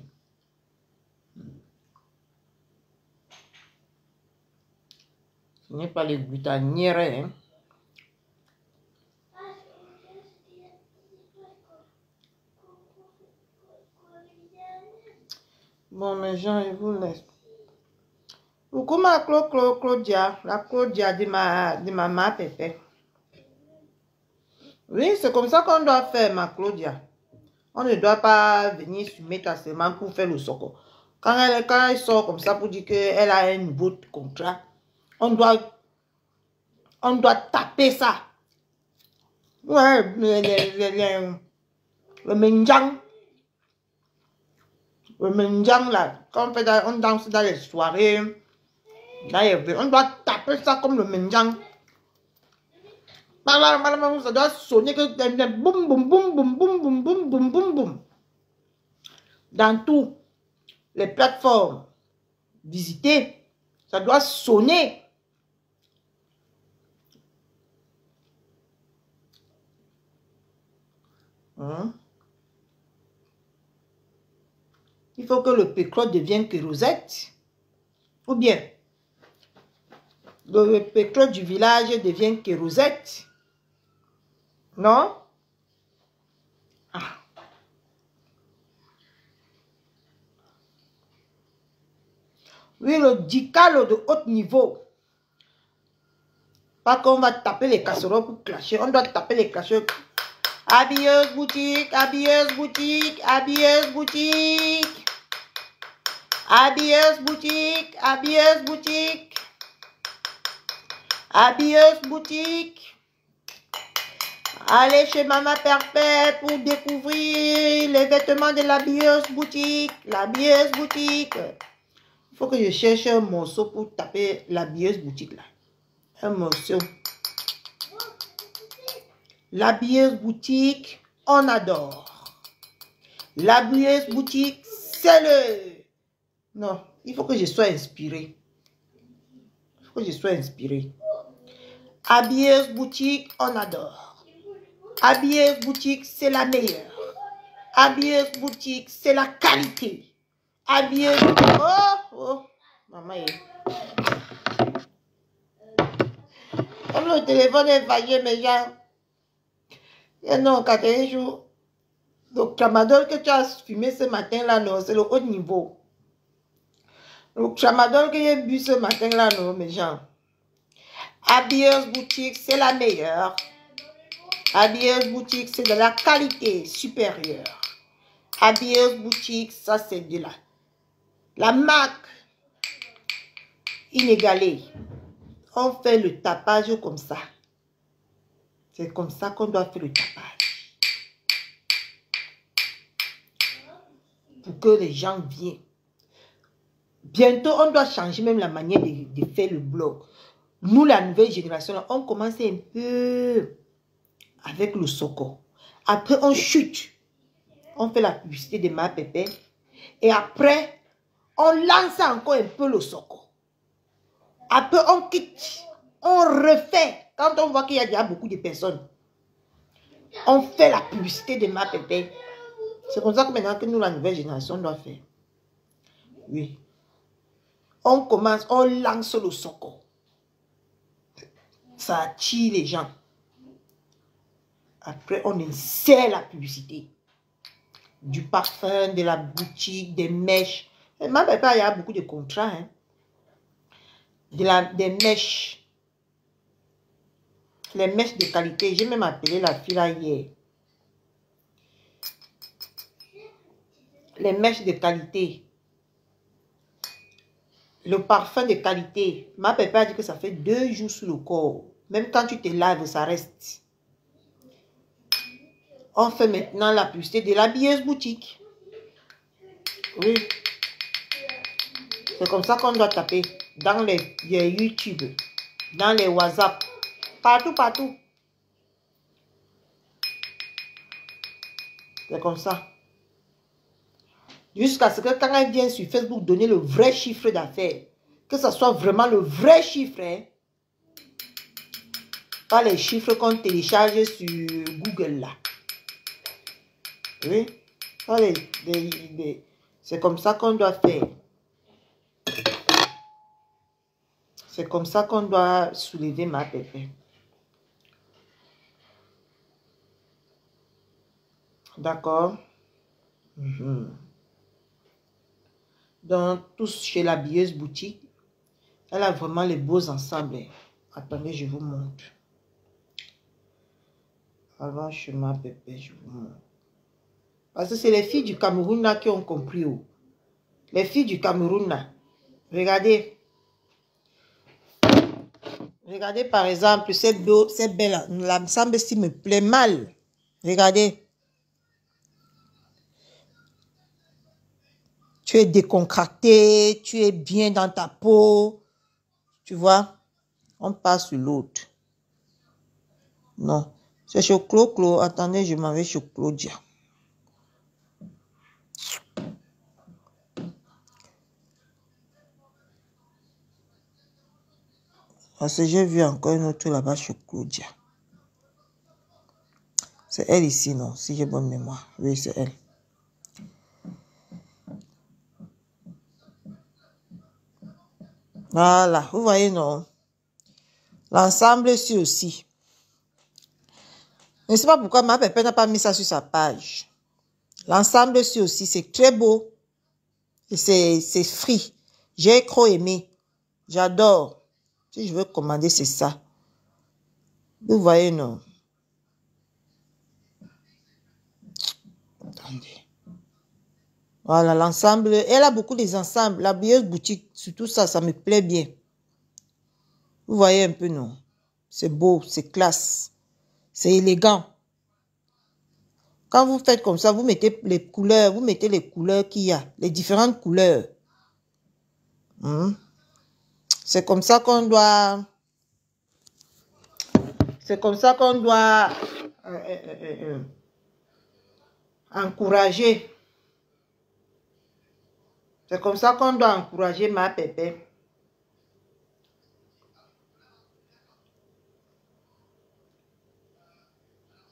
Ce n'est pas les glutanières, hein. Bon, mes gens, je vous laisse. Coucou ma Claudia, la Claudia de ma maman Pépé. Oui, c'est comme ça qu'on doit faire, ma Claudia. On ne doit pas venir se mettre à ses mains pour faire le soco. Quand elle sort comme ça pour dire qu'elle a un nouveau contrat, on doit taper ça. Ouais, le menjang. Le menjang là, quand on danse dans les soirées, on doit taper ça comme le menjang. Ça doit sonner que boum boum boum boum boum boum boum boum boum boum. Dans toutes les plateformes visitées, ça doit sonner. Il faut que le pécrot devienne kérosette. Ou bien, le pécrot du village devient kérosette. Non? Ah. Oui, le dicalo de haut niveau. Pas qu'on va taper les casseroles pour clasher. On doit taper les casseroles. Habilleuse boutique, habilleuse boutique, habilleuse boutique. Habilleuse boutique, habilleuse boutique. Habilleuse boutique. Allez chez Maman Perpète pour découvrir les vêtements de l'habilleuse boutique. L'habilleuse boutique. Il faut que je cherche un morceau pour taper l'habilleuse boutique là. Un morceau. L'habilleuse boutique, on adore. L'habilleuse boutique, c'est le... Non, il faut que je sois inspirée. Il faut que je sois inspirée. Habilleuse boutique, on adore. Habilleuse boutique, c'est la meilleure. Habilleuse boutique, c'est la qualité. Habilleuse... Oh, maman. Comme le téléphone est failli, mes gens. Et non, 41 jours. Donc, tramadol que tu as fumé ce matin-là, non, c'est le haut niveau. Le tramadol que j'ai bu ce matin-là, non, mes gens. Habilleuse boutique, c'est la meilleure. Habilleuse boutique, c'est de la qualité supérieure. Habilleuse boutique, ça c'est de la marque inégalée. On fait le tapage comme ça. C'est comme ça qu'on doit faire le tapage. Pour que les gens viennent. Bientôt, on doit changer même la manière de faire le blog. Nous, la nouvelle génération, on commence un peu avec le soco. Après, on chute. On fait la publicité de Ma Pépé. Et après, on lance encore un peu le soco. Après, on quitte. On refait. Quand on voit qu'il y a déjà beaucoup de personnes, on fait la publicité de Ma Pépé. C'est comme ça que maintenant que nous, la nouvelle génération, doit faire. Oui. On commence, on lance le soco. Ça attire les gens. Après, on insère la publicité. Du parfum, de la boutique, des mèches. Et Ma Pépé, il y a beaucoup de contrats. Hein. Des mèches. Les mèches de qualité. J'ai même appelé la fille là hier. les mèches de qualité, le parfum de qualité. Ma pépé a dit que ça fait 2 jours sur le corps. Même quand tu te laves, ça reste. On fait maintenant la publicité de l'habilleuse boutique. Oui. C'est comme ça qu'on doit taper dans les YouTube, dans les WhatsApp, partout, partout. C'est comme ça. Jusqu'à ce que quand elle vient sur Facebook donner le vrai chiffre d'affaires, que ce soit vraiment le vrai chiffre, hein, pas les chiffres qu'on télécharge sur Google là. Oui. C'est comme ça qu'on doit faire. C'est comme ça qu'on doit soulever ma pépé. D'accord? Donc, tous chez l'habilleuse boutique, elle a vraiment les beaux ensembles. Attendez, je vous montre. Avant, chez ma pépé, je vous montre. Parce que c'est les filles du Cameroun là qui ont compris. Oh. Les filles du Cameroun là. Regardez. Regardez par exemple, cette belle, l'ensemble ci me plaît mal. Regardez. Tu es décontracté, tu es bien dans ta peau. Tu vois? On passe sur l'autre. Non. C'est chez Clo. Attendez, je m'en vais chez Claudia. Parce que j'ai vu encore une autre là-bas chez Claudia. C'est elle ici, non? Si j'ai bonne mémoire. Oui, c'est elle. Voilà, vous voyez, non? L'ensemble ici aussi. Je ne sais pas pourquoi ma pépé n'a pas mis ça sur sa page. L'ensemble ici aussi, c'est très beau. Et c'est free. J'ai trop aimé. J'adore. Si je veux commander, c'est ça. Vous voyez, non? Attendez. Voilà, l'ensemble. Elle a beaucoup des ensembles. La L'habilleuse boutique, surtout ça, ça me plaît bien. Vous voyez un peu, non? C'est beau, c'est classe. C'est élégant. Quand vous faites comme ça, vous mettez les couleurs, qu'il y a, les différentes couleurs. C'est comme ça qu'on doit... C'est comme ça qu'on doit encourager. C'est comme ça qu'on doit encourager ma pépé.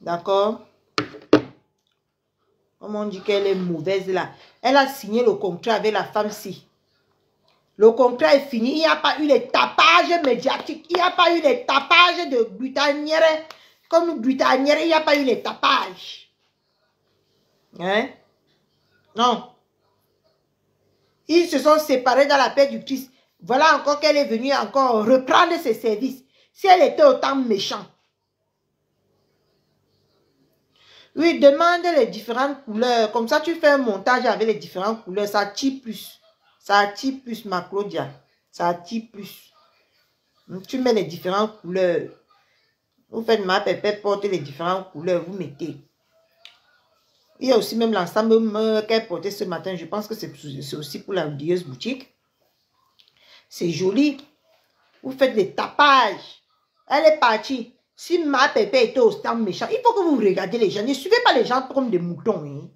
D'accord? Comme on dit qu'elle est mauvaise là. Elle a signé le contrat avec la femme-ci. Le contrat est fini. Il n'y a pas eu les tapages médiatiques. Il n'y a pas eu les tapages de Brutanière. Comme Brutanière, il n'y a pas eu les tapages. Hein? Non. Ils se sont séparés dans la paix du Christ. Voilà encore qu'elle est venue encore reprendre ses services. Si elle était autant méchante. Oui, demande les différentes couleurs. Comme ça, tu fais un montage avec les différentes couleurs. Ça attire plus. Ça attire plus, ma Claudia. Ça attire plus. Tu mets les différentes couleurs. Vous faites ma pépé, porter les différentes couleurs. Vous mettez. Il y a aussi même l'ensemble qu'elle portait ce matin. Je pense que c'est aussi pour la habilleuse boutique. C'est joli. Vous faites des tapages. Elle est partie. Si ma pépé était au stand méchant, il faut que vous regardiez les gens. Ne suivez pas les gens comme des moutons. Hein.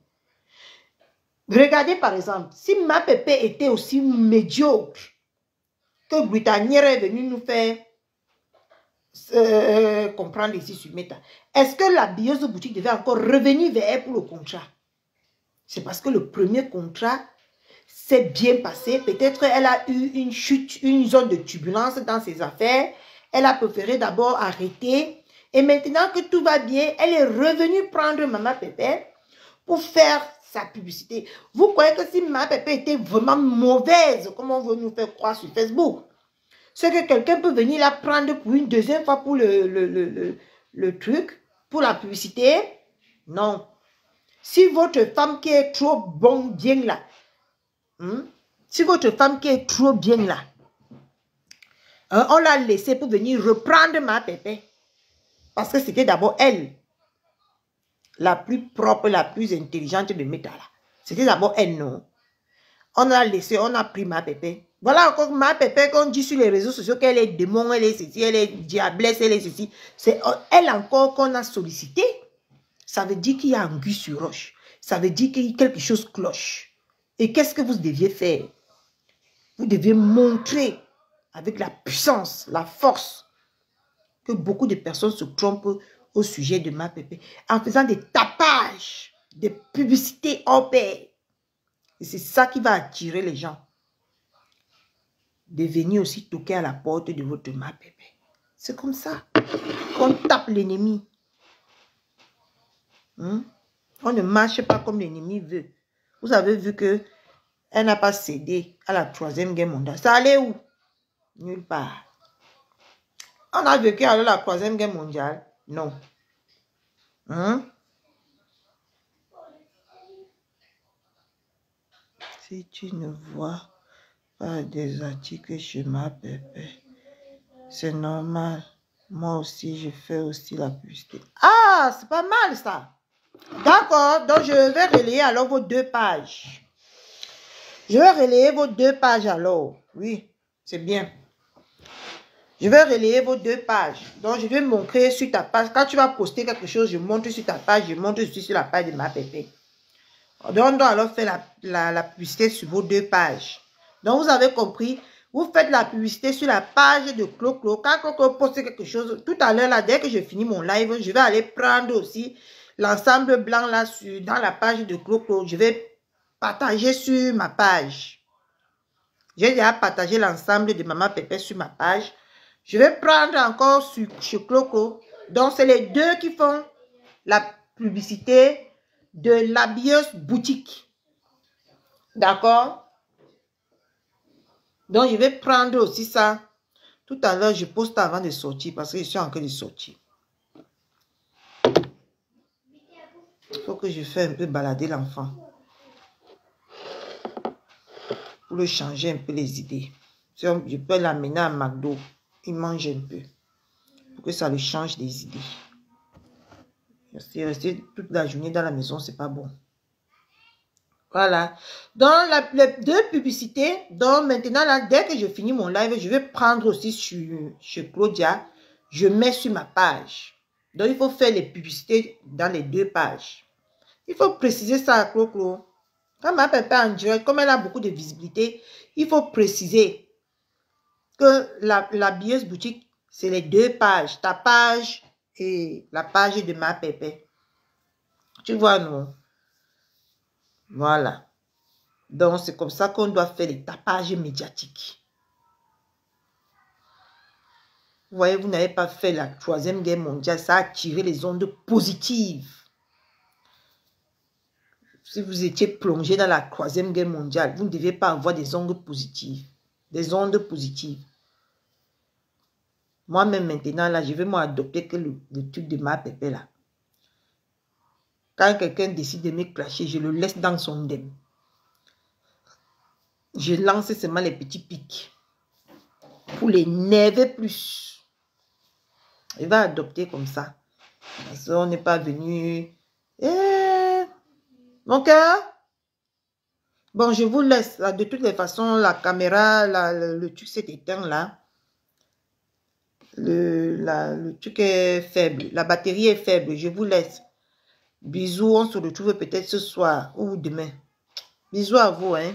Regardez par exemple, si ma pépé était aussi médiocre que Britannière est venue nous faire comprendre ici sur Meta, est-ce que la billeuse de boutique devait encore revenir vers elle pour le contrat? C'est parce que le premier contrat s'est bien passé. Peut-être elle a eu une chute, une zone de turbulence dans ses affaires. Elle a préféré d'abord arrêter. Et maintenant que tout va bien, elle est revenue prendre Maman Pépé pour faire sa publicité. Vous croyez que si Maman Pépé était vraiment mauvaise, comme on veut nous faire croire sur Facebook, c'est que quelqu'un peut venir la prendre pour une deuxième fois pour le truc, pour la publicité? Non. Si votre femme qui est trop bon, bien là, si votre femme qui est trop bien là, on l'a laissé pour venir reprendre ma pépé. Parce que c'était d'abord elle, la plus propre, la plus intelligente de Métala. C'était d'abord elle, non. On a laissé, on a pris ma pépé. Voilà encore ma pépé qu'on dit sur les réseaux sociaux qu'elle est démon, elle est ceci, elle est diablesse, elle est ceci. C'est elle encore qu'on a sollicité. Ça veut dire qu'il y a anguille sur roche. Ça veut dire que quelque chose cloche. Et qu'est-ce que vous deviez faire? Vous deviez montrer avec la puissance, la force, que beaucoup de personnes se trompent au sujet de ma pépé en faisant des tapages, des publicités en paix. Et c'est ça qui va attirer les gens. De venir aussi toquer à la porte de votre ma pépé. C'est comme ça qu'on tape l'ennemi. On ne marche pas comme l'ennemi veut. Vous avez vu que elle n'a pas cédé à la 3e guerre mondiale. Ça allait où? Nulle part. On a vécu à la 3e guerre mondiale? Non. Si tu ne vois pas des articles chez ma pépé, c'est normal. Moi aussi, je fais aussi la publicité. Ah, c'est pas mal ça. D'accord, donc je vais relayer alors vos 2 pages. Je vais relayer vos 2 pages alors. Oui, c'est bien. Je vais relayer vos 2 pages. Donc, je vais montrer sur ta page. Quand tu vas poster quelque chose, je montre sur ta page, je montre aussi sur la page de ma pépé. Donc, on doit alors faire la publicité sur vos 2 pages. Donc, vous avez compris. Vous faites la publicité sur la page de Clo-Clo. Quand Clo-Clo poste quelque chose, tout à l'heure, là, dès que je finis mon live, je vais aller prendre aussi l'ensemble blanc là dans la page de Clo-Clo. Je vais partager sur ma page. J'ai déjà partagé l'ensemble de Maman Pépé sur ma page. Je vais prendre encore chez Clo-Clo. Donc, c'est les 2 qui font la publicité de l'habilleuse boutique. D'accord? Donc, je vais prendre aussi ça. Tout à l'heure, je poste avant de sortir parce que je suis en train de sortir. Il faut que je fasse un peu balader l'enfant. Pour le changer un peu les idées. Si je peux l'amener à McDo. Il mange un peu. Pour que ça le change des idées. Rester toute la journée dans la maison, c'est pas bon. Voilà. Dans les 2 publicités, donc maintenant, là, dès que je finis mon live, je vais prendre aussi chez Claudia. Je mets sur ma page. Donc, il faut faire les publicités dans les 2 pages. Il faut préciser ça à Clo-Clo. Quand ma pépé en direct, comme elle a beaucoup de visibilité, il faut préciser que la billeuse boutique, c'est les 2 pages. Ta page et la page de ma pépé. Tu vois, non? Voilà. Donc, c'est comme ça qu'on doit faire les tapages médiatiques. Vous voyez, vous n'avez pas fait la 3e guerre mondiale. Ça a attiré les ondes positives. Si vous étiez plongé dans la 3e guerre mondiale, vous ne deviez pas avoir des ondes positives. Des ondes positives. Moi-même, maintenant, là, je vais m'adopter que le truc de ma pépé, là. Quand quelqu'un décide de me clasher, je le laisse dans son dème. Je lance seulement les petits pics. Pour l'énerver plus. Il va adopter comme ça. Parce qu'on n'est pas venu... Mon cœur? Bon, je vous laisse. De toutes les façons, la caméra, le truc s'est éteint là. Le truc est faible. La batterie est faible. Je vous laisse. Bisous. On se retrouve peut-être ce soir ou demain. Bisous à vous, hein.